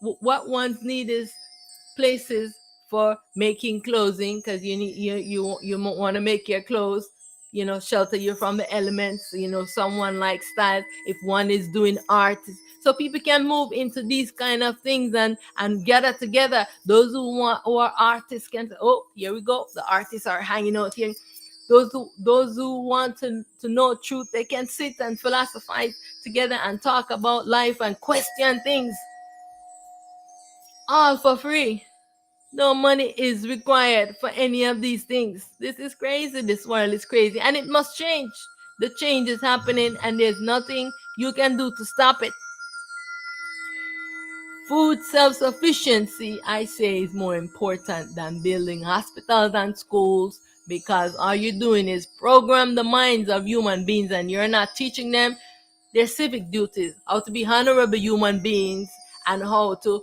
what one's need is places for making clothing, because you want to make your clothes, shelter you from the elements. Someone likes style. If one is doing art, so people can move into these kind of things and gather together. Those who are artists can say, oh, here we go, the artists are hanging out here. Those who want to know truth, they can sit and philosophize together and talk about life and question things, all for free. No money is required for any of these things. This is crazy. This world is crazy, and it must change. The change is happening, and there's nothing you can do to stop it. Food self-sufficiency, I say, is more important than building hospitals and schools, because all you're doing is program the minds of human beings, and you're not teaching them their civic duties, how to be honorable human beings, and how to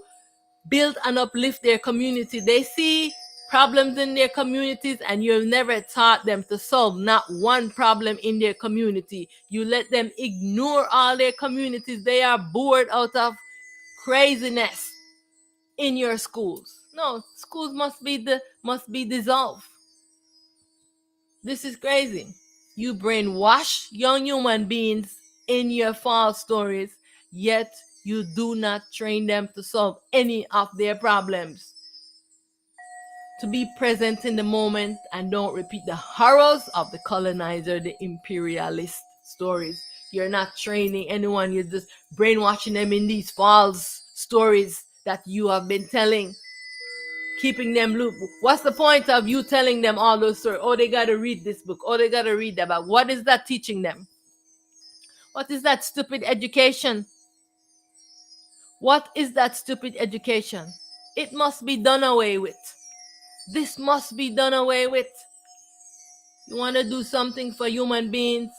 build and uplift their community. They see problems in their communities, and you have never taught them to solve not one problem in their community. You let them ignore all their communities. They are bored out of craziness in your schools. No, schools must be dissolved. This is crazy. You brainwash young human beings in your false stories, yet you do not train them to solve any of their problems. To be present in the moment and don't repeat the horrors of the colonizer, the imperialist stories. You're not training anyone, you're just brainwashing them in these false stories that you have been telling, keeping them loop. What's the point of you telling them all those stories? Oh, they gotta read this book. Oh, they gotta read that book. What is that teaching them? What is that stupid education? What is that stupid education? It must be done away with. This must be done away with. You want to do something for human beings?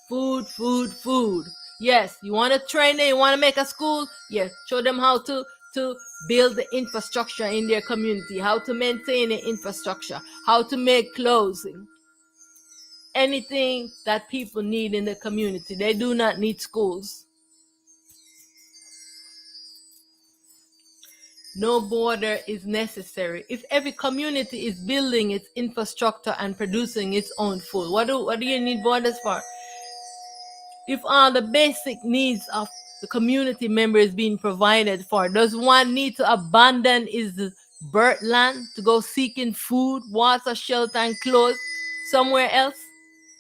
Food, food, food. Yes, you want to train them, you want to make a school? Yes, show them how to build the infrastructure in their community, how to maintain the infrastructure, how to make clothing. Anything that people need in the community. They do not need schools. No border is necessary. If every community is building its infrastructure and producing its own food, what do you need borders for? If all the basic needs of the community member is being provided for, does one need to abandon his birth land to go seeking food, water, shelter, and clothes somewhere else?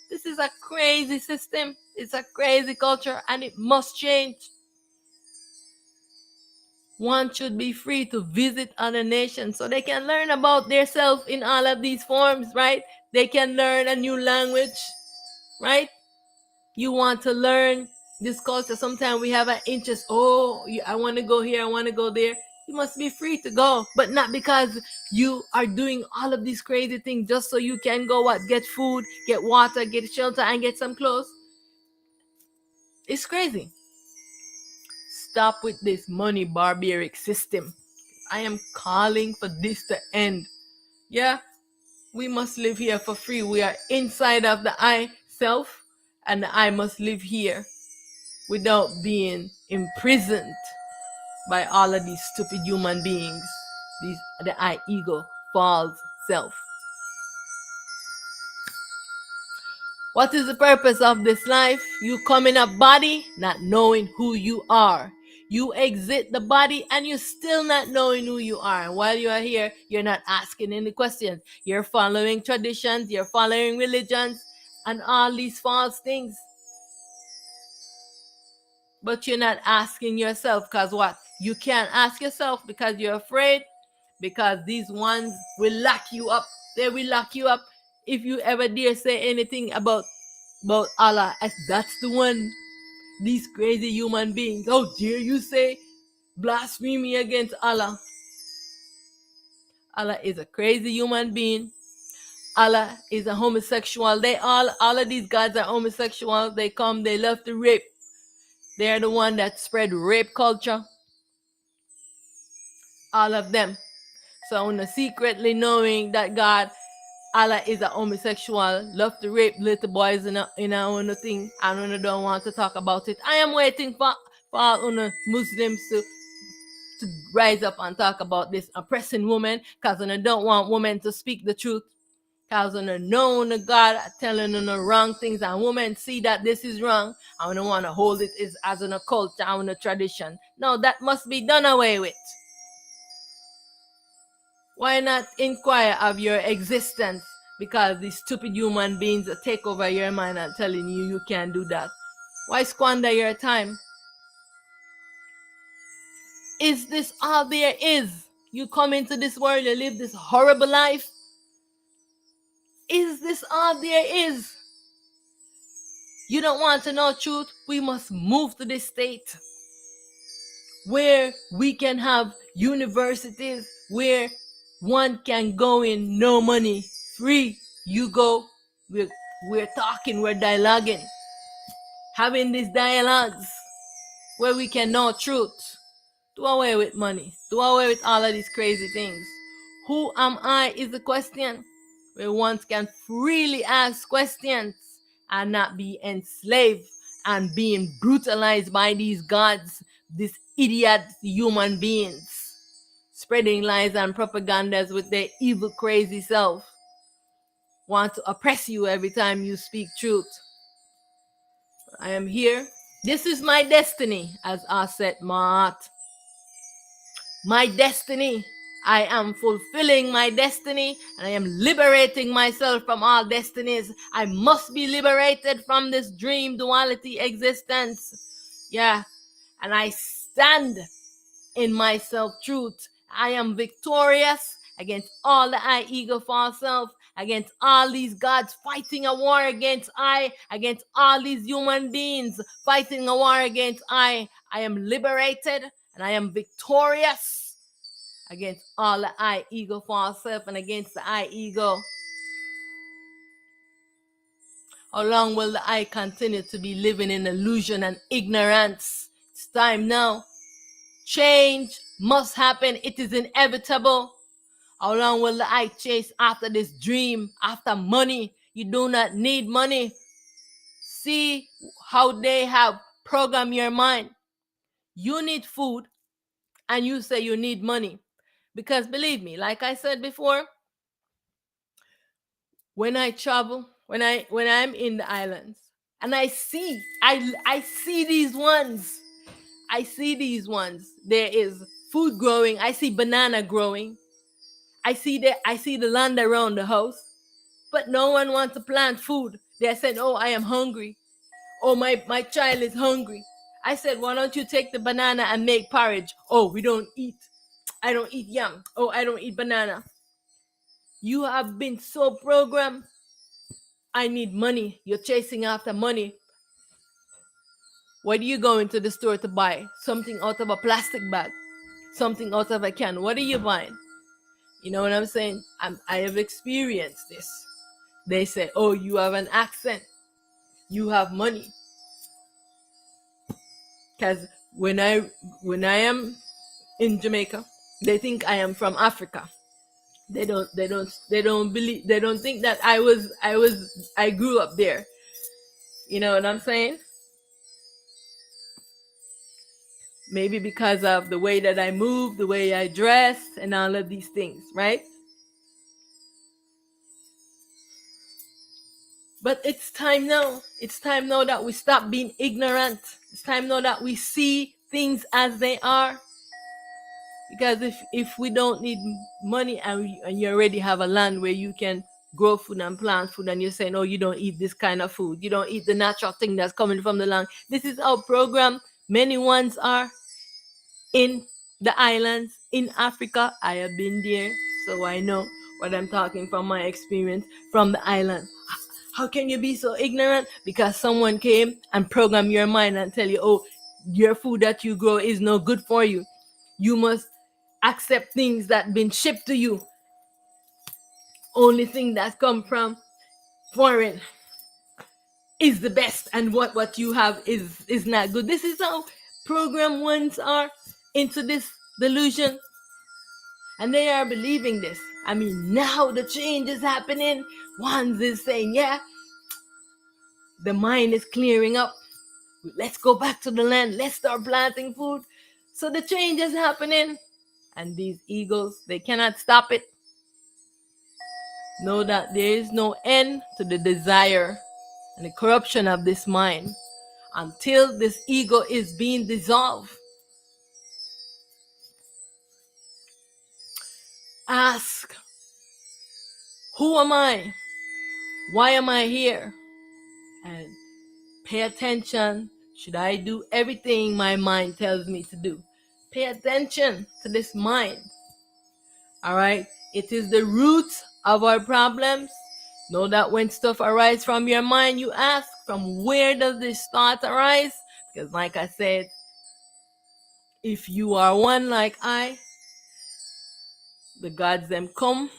This is a crazy system. It's a crazy culture, and it must change. One should be free to visit other nations so they can learn about themselves in all of these forms, right? They can learn a new language, right? You want to learn this culture. Sometimes we have an interest. Oh, I want to go here. I want to go there. You must be free to go, but not because you are doing all of these crazy things just so you can go get food, get water, get shelter, and get some clothes. It's crazy. Stop with this money barbaric system. I am calling for this to end. Yeah, we must live here for free. We are inside of the I self, and the I must live here without being imprisoned by all of these stupid human beings. The I ego, false self. What is the purpose of this life? You come in a body not knowing who you are. You exit the body and you're still not knowing who you are. And while you are here, you're not asking any questions. You're following traditions, you're following religions, and all these false things. But you're not asking yourself, because what? You can't ask yourself because you're afraid, because these ones will lock you up. They will lock you up if you ever dare say anything about Allah. As that's the one. These crazy human beings. How dare you say blasphemy against Allah? Allah is a crazy human being. Allah is a homosexual. All of these gods are homosexual. They come, they love to rape. They're the one that spread rape culture. All of them. So secretly knowing that Allah is a homosexual, love to rape little boys in a thing, and don't want to talk about it. I am waiting for all Muslims to rise up and talk about this oppressing women, because I don't want women to speak the truth. Because I know God telling them the wrong things, and women see that this is wrong. I don't want to hold it as an occult, and a tradition. No, that must be done away with. Why not inquire of your existence? Because these stupid human beings take over your mind and telling you can't do that. Why squander your time? Is this all there is? You come into this world, you live this horrible life. Is this all there is? You don't want to know truth? We must move to this state where we can have universities where one can go in, no money, free. You go, we're talking, we're dialoguing, having these dialogues where we can know truth. Do away with money. Do away with all of these crazy things. Who am I is the question, where one can freely ask questions and not be enslaved and being brutalized by these gods, these idiot human beings, spreading lies and propagandas with their evil, crazy self, want to oppress you every time you speak truth. I am here. This is my destiny, as Auset Ra. My destiny. I am fulfilling my destiny and I am liberating myself from all destinies. I must be liberated from this dream duality existence. Yeah. And I stand in my self truth. I am victorious against all the I ego false self, against all these gods fighting a war against I, against all these human beings fighting a war against I. I am liberated and I am victorious against all the I ego false self and against the I ego. How long will the I continue to be living in illusion and ignorance? It's time now. Change must happen. It is inevitable. How long will the I chase after this dream, after money? You do not need money. See how they have programmed your mind. You need food and you say you need money. Because believe me, like I said before, when I travel, when I'm in the islands, and I see these ones. I see these ones. There is food growing. I see banana growing. I see the land around the house, but no one wants to plant food. They said, "Oh, I am hungry. Oh, my child is hungry." I said, "Why don't you take the banana and make porridge?" "Oh, we don't eat. I don't eat yam. Oh, I don't eat banana." You have been so programmed. I need money. You're chasing after money. What are you going to the store to buy? Something out of a plastic bag, something out of a can. What are you buying? You know what I'm saying? I have experienced this. They say, "Oh, you have an accent. You have money." Because when I am in Jamaica, they think I am from Africa. They don't think that I grew up there. You know what I'm saying? Maybe because of the way that I move, the way I dress, and all of these things, right? But it's time now. It's time now that we stop being ignorant. It's time now that we see things as they are. Because if we don't need money and you already have a land where you can grow food and plant food, and you're saying, "Oh, you don't eat this kind of food. You don't eat the natural thing that's coming from the land." This is our program. Many ones are in the islands in Africa. I have been there, so I know what I'm talking from my experience from the island. How can you be so ignorant? Because someone came and programmed your mind and tell you, "Oh, your food that you grow is no good for you. You must accept things that been shipped to you. Only thing that come from foreign is the best, and what you have is not good." This is how program ones are into this delusion, and they are believing this. I mean, now the change is happening. Ones is saying, "Yeah, the mind is clearing up. Let's go back to the land. Let's start planting food." So the change is happening, and these egos, they cannot stop it. Know that there is no end to the desire and the corruption of this mind until this ego is being dissolved. Ask, who am I? Why am I here? And pay attention. Should I do everything my mind tells me to do? Pay attention to this mind. All right? It is the root of our problems. Know that when stuff arises from your mind, you ask, from where does this thought arise? Because like I said, if you are one like I, the gods them come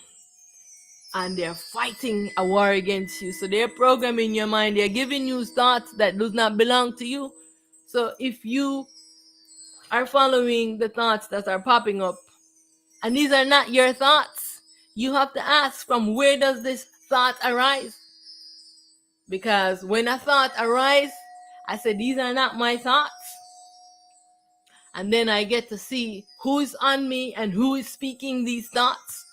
and they're fighting a war against you. So they're programming your mind. They're giving you thoughts that does not belong to you. So if you are following the thoughts that are popping up, and these are not your thoughts, You have to ask, from where does this thought arise? Because when a thought arises, I said, these are not my thoughts. And then I get to see who is on me and who is speaking these thoughts.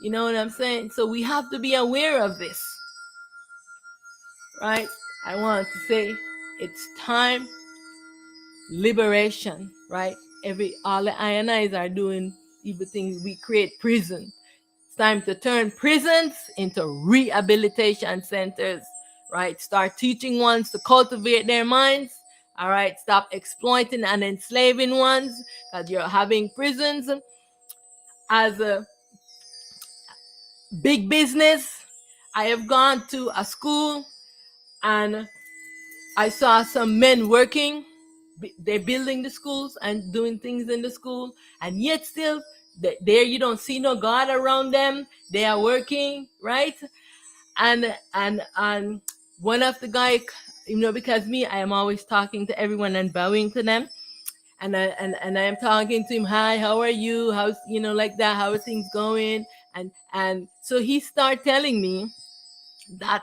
You know what I'm saying? So we have to be aware of this, right? I want to say it's time, liberation, right? All the INIs are doing evil things. We create prison. It's time to turn prisons into rehabilitation centers, right? Start teaching ones to cultivate their minds. All right, stop exploiting and enslaving ones, because you're having prisons as a big business. I have gone to a school and I saw some men working. They're building the schools and doing things in the school, and yet still there you don't see no God around them. They are working, right? And one of the guy, because me, I am always talking to everyone and bowing to them, and I am talking to him. Hi, how are you? How's, like that? How are things going? And so he started telling me that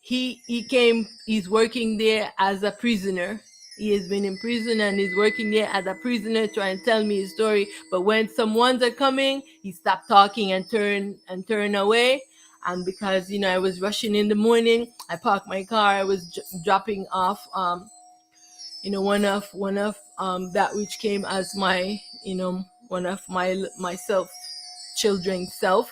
he's working there as a prisoner. He has been in prison and he's working there as a prisoner, trying to tell me his story. But when some ones are coming, he stopped talking and turn away. And because I was rushing in the morning, I parked my car. I was dropping off one of that which came as my one of my myself children self,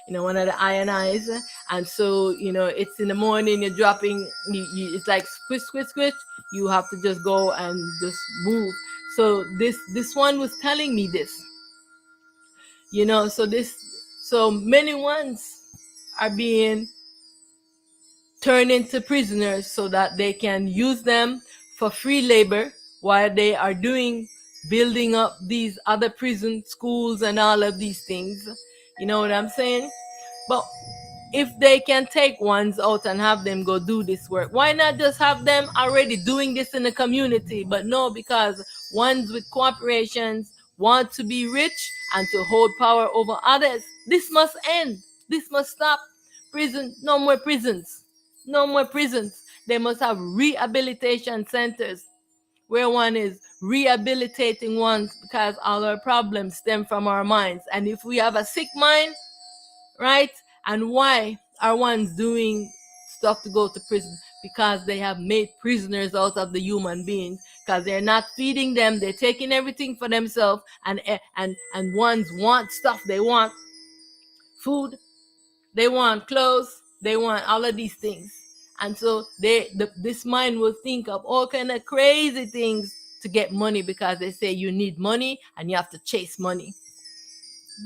one of the INIs. And so it's in the morning, you're dropping, it's like squish squish squish, you have to just go and just move. So this one was telling me this, so many ones are being turned into prisoners so that they can use them for free labor while they are building up these other prison schools and all of these things. You know what I'm saying? But if they can take ones out and have them go do this work, why not just have them already doing this in the community? But no, because ones with corporations want to be rich and to hold power over others. This must end. This must stop. No more prisons. No more prisons. They must have rehabilitation centers where one is rehabilitating ones, because all our problems stem from our minds. And if we have a sick mind, right? And why are ones doing stuff to go to prison? Because they have made prisoners out of the human beings. Because they're not feeding them, they're taking everything for themselves, and ones want stuff. They want food, they want clothes, they want all of these things. And so this mind will think of all kind of crazy things to get money, because they say you need money and you have to chase money.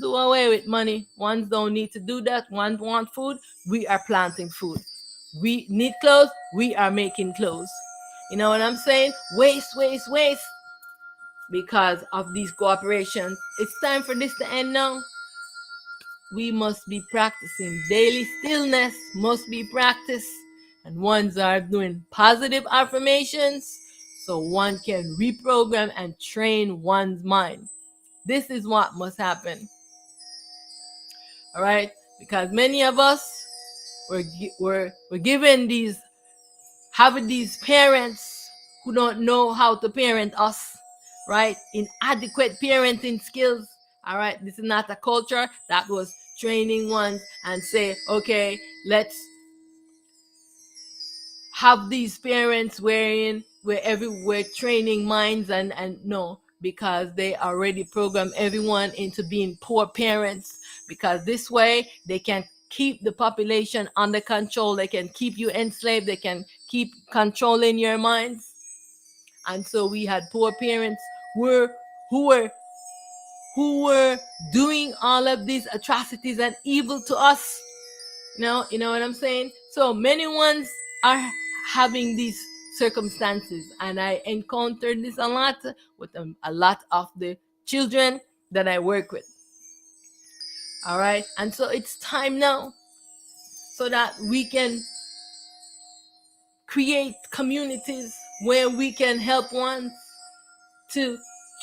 Do away with money. Ones don't need to do that. Ones want food. We are planting food. We need clothes. We are making clothes. You know what I'm saying? Waste, waste, waste. Because of these corporations. It's time for this to end now. We must be practicing. Daily stillness must be practiced. And ones are doing positive affirmations so one can reprogram and train one's mind. This is what must happen. All right, because many of us were given having these parents who don't know how to parent us, right? Inadequate parenting skills. All right, this is not a culture that was training ones and say, okay, let's have these parents where everywhere training minds, and no, because they already program everyone into being poor parents, because this way they can keep the population under control, they can keep you enslaved, they can keep controlling your minds. And so we had poor parents who were doing all of these atrocities and evil to us. You know what I'm saying? So many ones are having these circumstances, and I encountered this a lot with a lot of the children that I work with. All right, and so it's time now so that we can create communities where we can help one to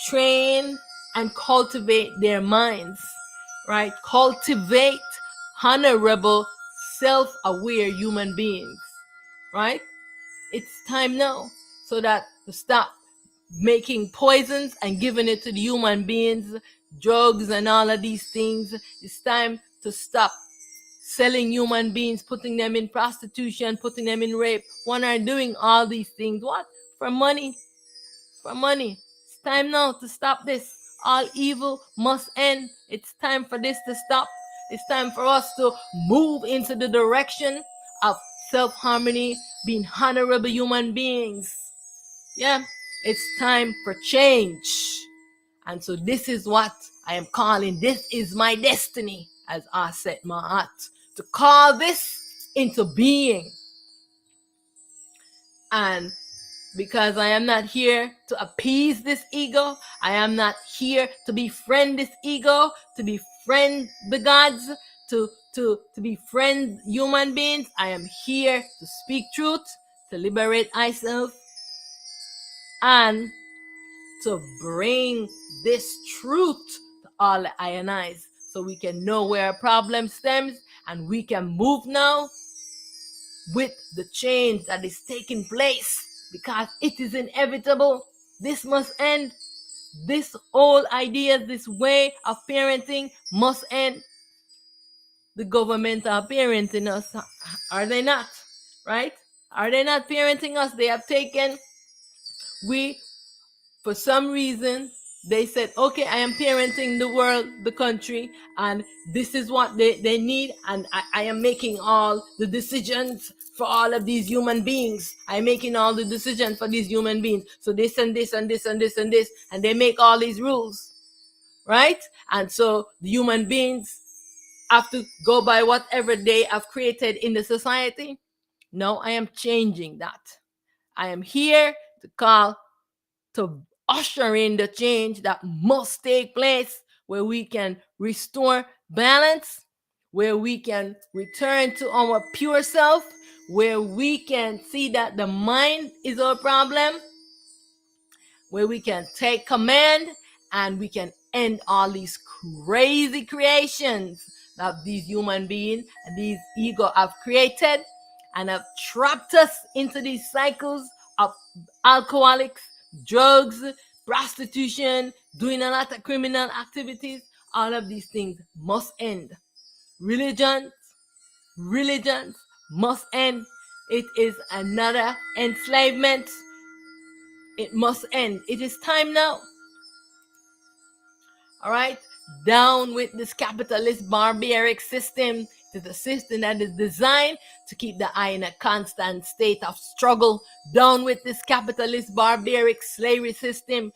train and cultivate their minds, right? Cultivate honorable, self-aware human beings, right? It's time now so that to stop making poisons and giving it to the human beings, drugs and all of these things. It's time to stop selling human beings, putting them in prostitution, putting them in rape. One are doing all these things. What? For money. For money. It's time now to stop this. All evil must end. It's time for this to stop. It's time for us to move into the direction of self-harmony, being honorable human beings. Yeah, it's time for change. And so this is what I am calling, this is my destiny, as Auset Aten, to call this into being. And because I am not here to appease this ego, I am not here to befriend this ego, to befriend the gods, to befriend human beings. I am here to speak truth, to liberate myself, and to bring this truth to all the ionize so we can know where our problem stems and we can move now with the change that is taking place because it is inevitable. This must end. This whole idea, this way of parenting must end. The government are parenting us, are they not? Right? Are they not parenting us? They have taken, we, for some reason, they said, okay, I am parenting the world, the country, and this is what they need, and I am making all the decisions for all of these human beings. I'm making all the decisions for these human beings. So this and this and this and this and this, and they make all these rules, right? And so the human beings have to go by whatever they have created in the society. No, I am changing that. I am here to usher in the change that must take place, where we can restore balance, where we can return to our pure self, where we can see that the mind is our problem, where we can take command and we can end all these crazy creations that these human beings and these ego have created and have trapped us into these cycles of alcoholics, drugs, prostitution, doing a lot of criminal activities. All of these things must end. Religions must end. It is another enslavement. It must end. It is time now. All right? Down with this capitalist barbaric system. It is a system that is designed to keep the eye in a constant state of struggle. Down with this capitalist barbaric slavery system.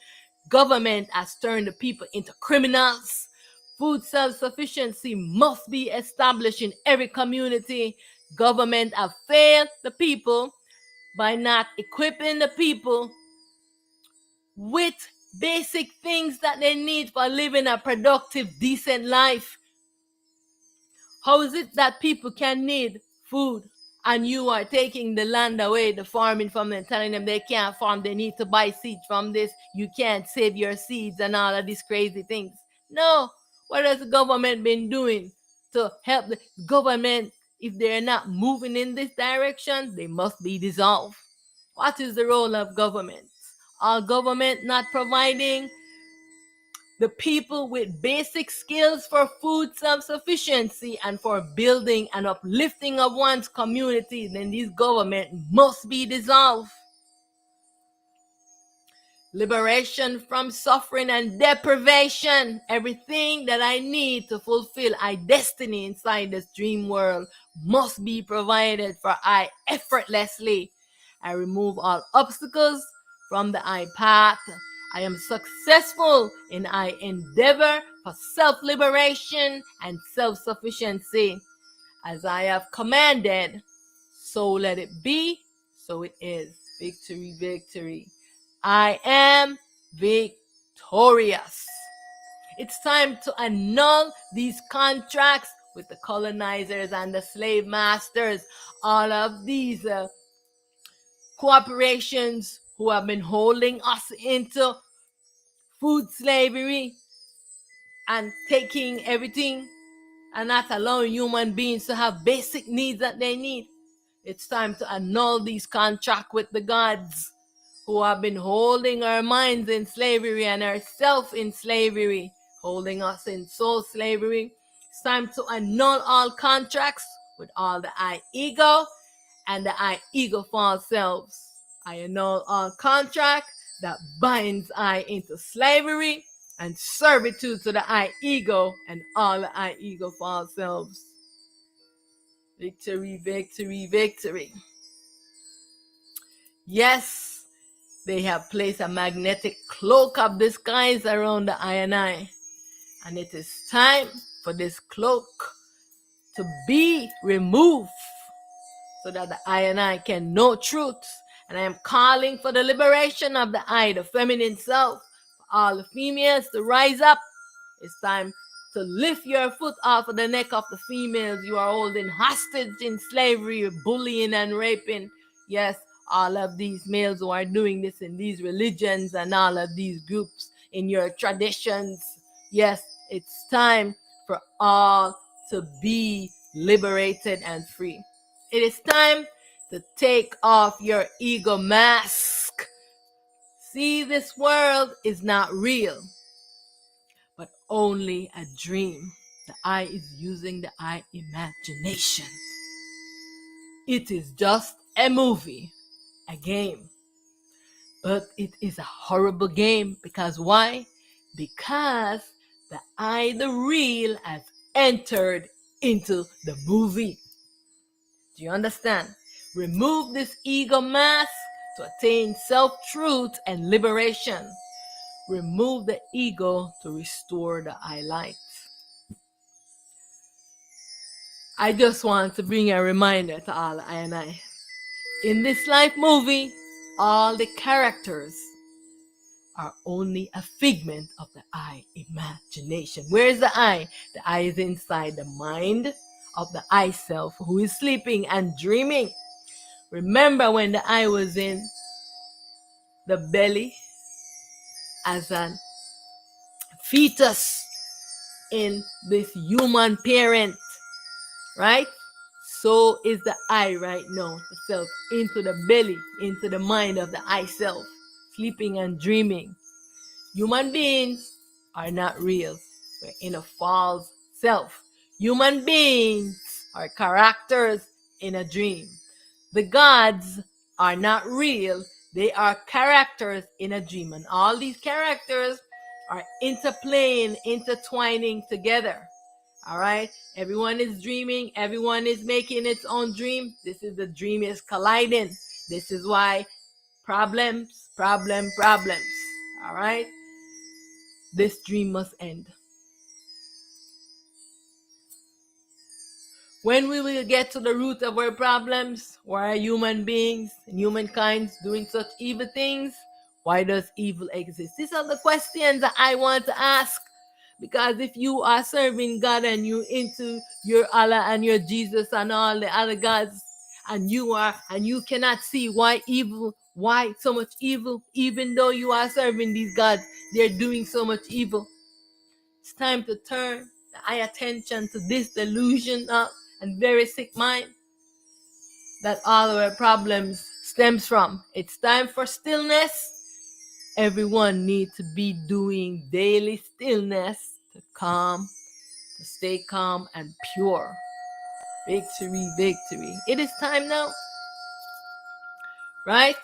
Government has turned the people into criminals. Food self-sufficiency must be established in every community. Government have failed the people by not equipping the people with basic things that they need for living a productive, decent life. How is it that people can need food and you are taking the land away, the farming from them, telling them they can't farm, they need to buy seeds from this, you can't save your seeds and all of these crazy things? No. What has the government been doing to help the government? If they're not moving in this direction, they must be dissolved. What is the role of government? Are government not providing the people with basic skills for food self-sufficiency and for building and uplifting of one's community? Then this government must be dissolved. Liberation from suffering and deprivation. Everything that I need to fulfill my destiny inside this dream world must be provided for I effortlessly. I remove all obstacles from the I path. I am successful in I endeavor for self-liberation and self-sufficiency. As I have commanded, so let it be, so it is. Victory, victory. I am victorious. It's time to annul these contracts with the colonizers and the slave masters. All of these corporations who have been holding us into food slavery. and taking everything and not allowing human beings to have basic needs that they need. It's time to annul these contracts with the gods who have been holding our minds in slavery and ourselves in slavery, holding us in soul slavery. It's time to annul all contracts with all the I ego and the I ego false selves. I annul all contract that binds I into slavery and servitude to the I ego and all the I ego false selves. Victory, victory, victory. Yes, they have placed a magnetic cloak of disguise around the I and I. And it is time for this cloak to be removed so that the I and I can know truth. And I am calling for the liberation of the I, the feminine self, for all the females to rise up. It's time to lift your foot off of the neck of the females you are holding hostage in slavery, bullying and raping. Yes, all of these males who are doing this in these religions and all of these groups in your traditions. Yes, it's time for all to be liberated and free. It is time to take off your ego mask. See, this world is not real, but only a dream. The I is using the I imagination. It is just a movie, a game. But it is a horrible game because why? Because the I, the real, has entered into the movie. Do you understand? Remove this ego mask to attain self-truth and liberation. Remove the ego to restore the I light. I just want to bring a reminder to all I and I. In this life movie, all the characters are only a figment of the I imagination. Where is the I? The I is inside the mind of the I self who is sleeping and dreaming. Remember when the I was in the belly as a fetus in this human parent, right? So is the I right now, the self, into the belly, into the mind of the I self, sleeping and dreaming. Human beings are not real. We're in a false self. Human beings are characters in a dream. The gods are not real. They are characters in a dream. And all these characters are interplaying, intertwining together. All right? Everyone is dreaming. Everyone is making its own dream. This is the dream is colliding. This is why problems. All right? This dream must end. When we will get to the root of our problems, why are human beings and humankind doing such evil things? Why does evil exist? These are the questions that I want to ask. Because if you are serving God and you into your Allah and your Jesus and all the other gods, and you cannot see why so much evil, even though you are serving these gods, they're doing so much evil. It's time to turn the eye attention to this delusion of and very sick mind that all our problems stems from. It's time for stillness. Everyone needs to be doing daily stillness to stay calm and pure. Victory, victory. It is time now, right?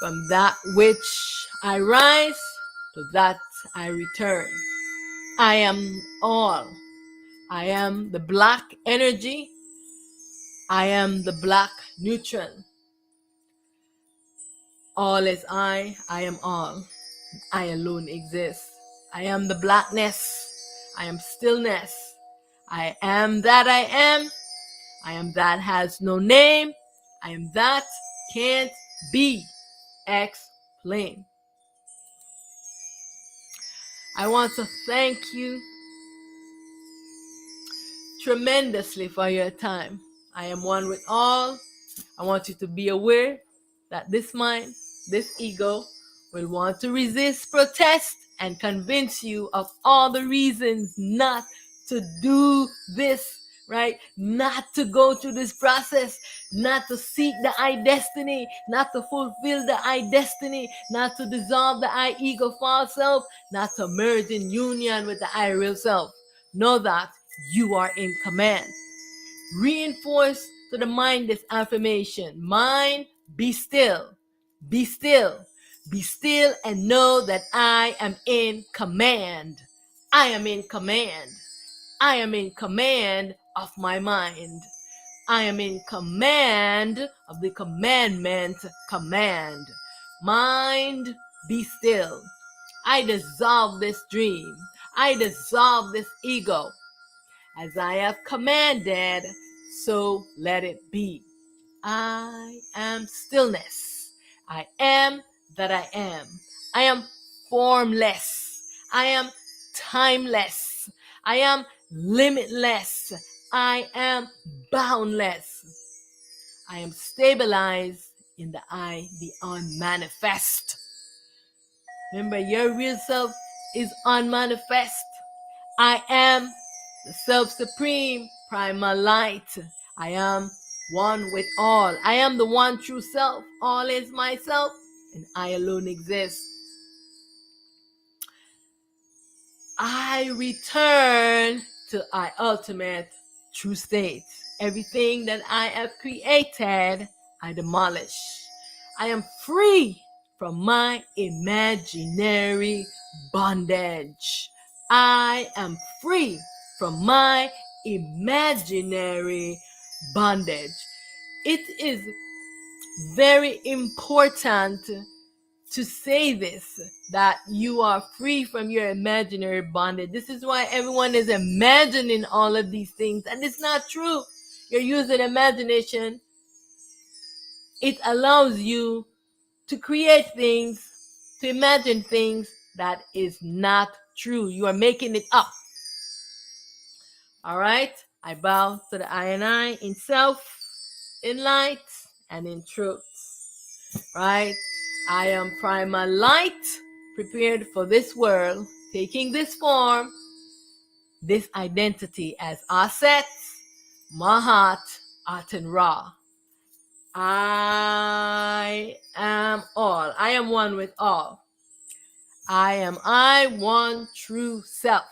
From that which I rise to that I return. I am all. I am the black energy. I am the black neutron. All is I am all. I alone exist. I am the blackness. I am stillness. I am that I am. I am that has no name. I am that can't be explained. I want to thank you tremendously for your time. I am one with all. I want you to be aware that this mind, this ego, will want to resist, protest, and convince you of all the reasons not to do this, right? Not to go through this process, not to seek the I destiny, not to fulfill the I destiny, not to dissolve the I ego false self, not to merge in union with the I real self. Know that you are in command. Reinforce to the mind this affirmation. Mind, be still. Be still. Be still and know that I am in command. I am in command. I am in command of my mind. I am in command of the commandment command. Mind, be still. I dissolve this dream. I dissolve this ego. As I have commanded, so let it be. I am stillness. I am that I am. I am formless. I am timeless. I am limitless. I am boundless. I am stabilized in the I, the unmanifest. Remember, your real self is unmanifest. I am the self-supreme primal light. I am one with all. I am the one true self. All is myself, and I alone exist. I return to my ultimate true state. Everything that I have created, I demolish. I am free from my imaginary bondage. I am free from my imaginary bondage. It is very important to say this, that you are free from your imaginary bondage. This is why everyone is imagining all of these things, and it's not true. You're using imagination. It allows you to create things, to imagine things that is not true. You are making it up. All right? I bow to the I and I in self, in light, and in truth. Right? I am primal light, prepared for this world, taking this form, this identity as Auset Aten Ra. I am all. I am one with all. I am one true self.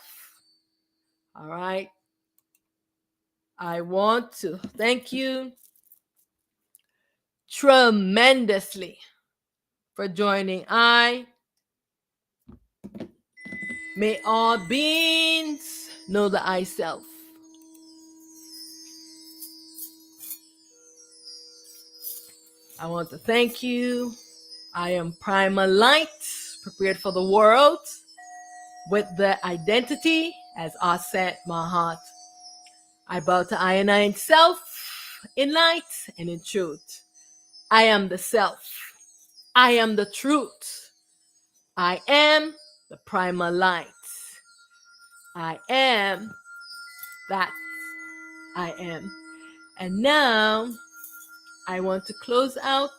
All right. I want to thank you tremendously for joining. May all beings know the I self. I want to thank you. I am primal light, prepared for the world with the identity as Auset Mahat. I bow to I and I in self, in light, and in truth. I am the self. I am the truth. I am the primal light. I am that I am. And now I want to close out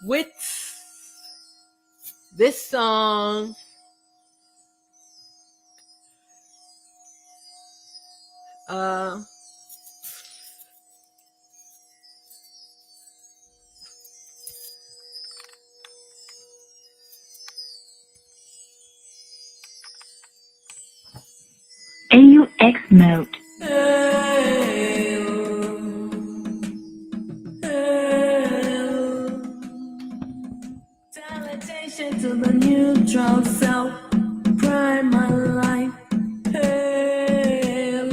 with this song. AUX mode. Salutation to the neutral self, primal life. Hail,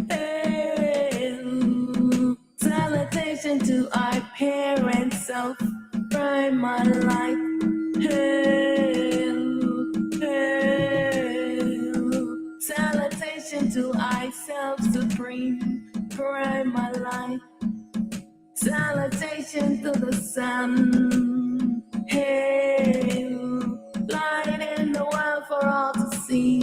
hail. Salutation to our parent self, primal life. Hail, hail. Salutation to I self supreme, primal life. Salutation to the sun. Hail, light in the world for all to see.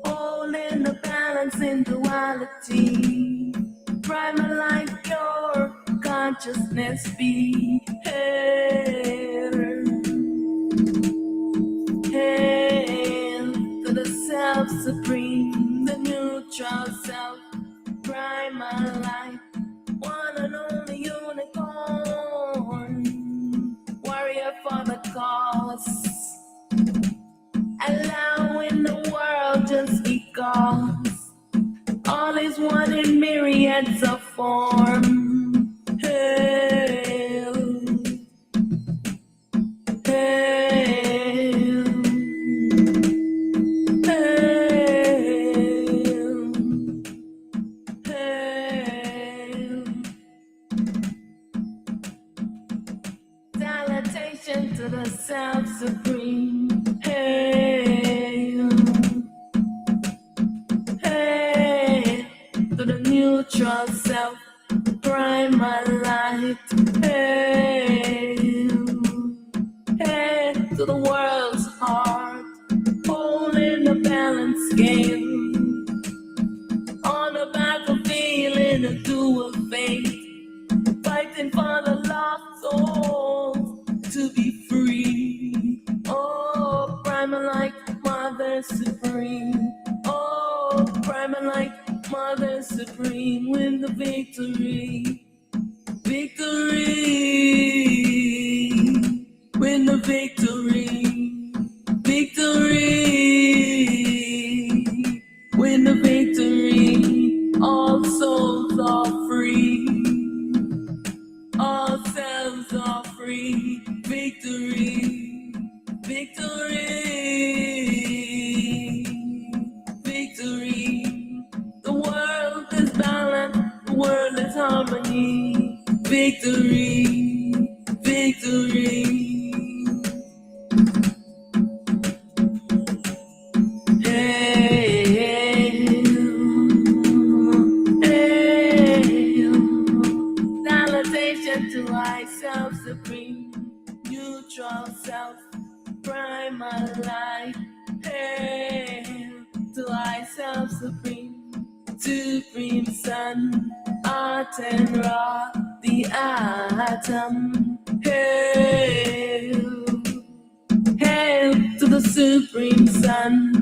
Holding the balance in duality. Primal life, pure consciousness be. Hail. neutral self, primal light, one and only unicorn, warrior for the cause, allowing the world just because all is one in myriads of form. Hail, hail, hail, hail. Salutation to the self supreme. Hail, hail to the neutral self, primal light. Hail, hail to the world's heart, holding the balance scale on the battlefield in a dual fate, fighting for the lost souls to be free. Oh, primal light, Mother Supreme. Oh, primal light, Mother Supreme. Win the victory, victory. Win the victory, victory. Win the victory. All souls are free. All selves are free. Victory, victory, victory. The world is balance, the world is harmony. Victory, victory. Hail, hail. Salutation to myself supreme, neutral self, primal light. Hail to myself supreme, supreme sun, Aten Ra, the atom. Hail, hail to the supreme sun.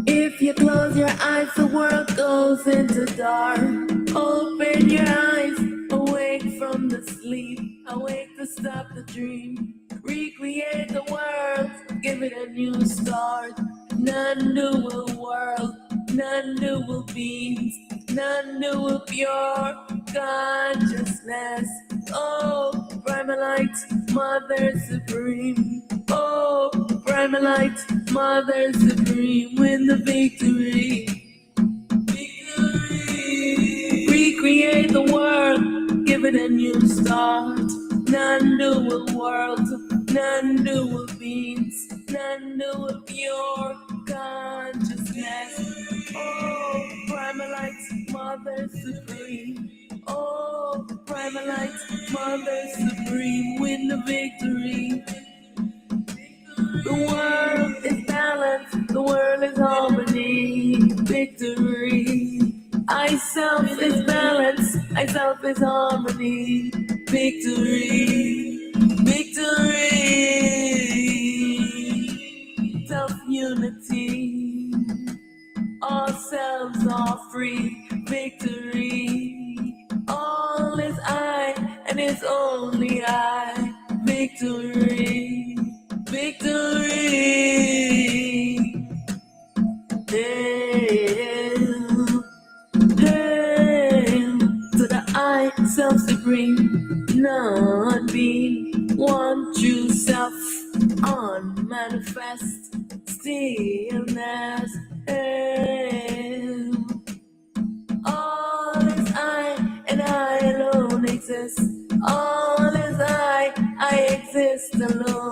If you close your eyes, the world goes into dark. Open your eyes, awake from the sleep, awake to stop the dream. Recreate the world, give it a new start. Non-dual world, non-dual beings, non-dual pure consciousness. Oh, primal light, Mother Supreme. Oh, primal light, Mother Supreme. Win the victory, victory. Recreate the world, give it a new start. Non-dual world, non-dual beings, non-dual pure consciousness. Oh, primal light, Mother Supreme. Oh, primal light, Mother Supreme. Win the victory. The world is balance, the world is harmony. Victory. I self is balance, I self is harmony. Victory, victory. Self unity. All selves are free. Victory. All is I, and it's only I. Victory, victory. Hail, hail to the I, self supreme, not being one true self, unmanifest stillness. Hail. All is I, and I alone exist. All is I exist alone.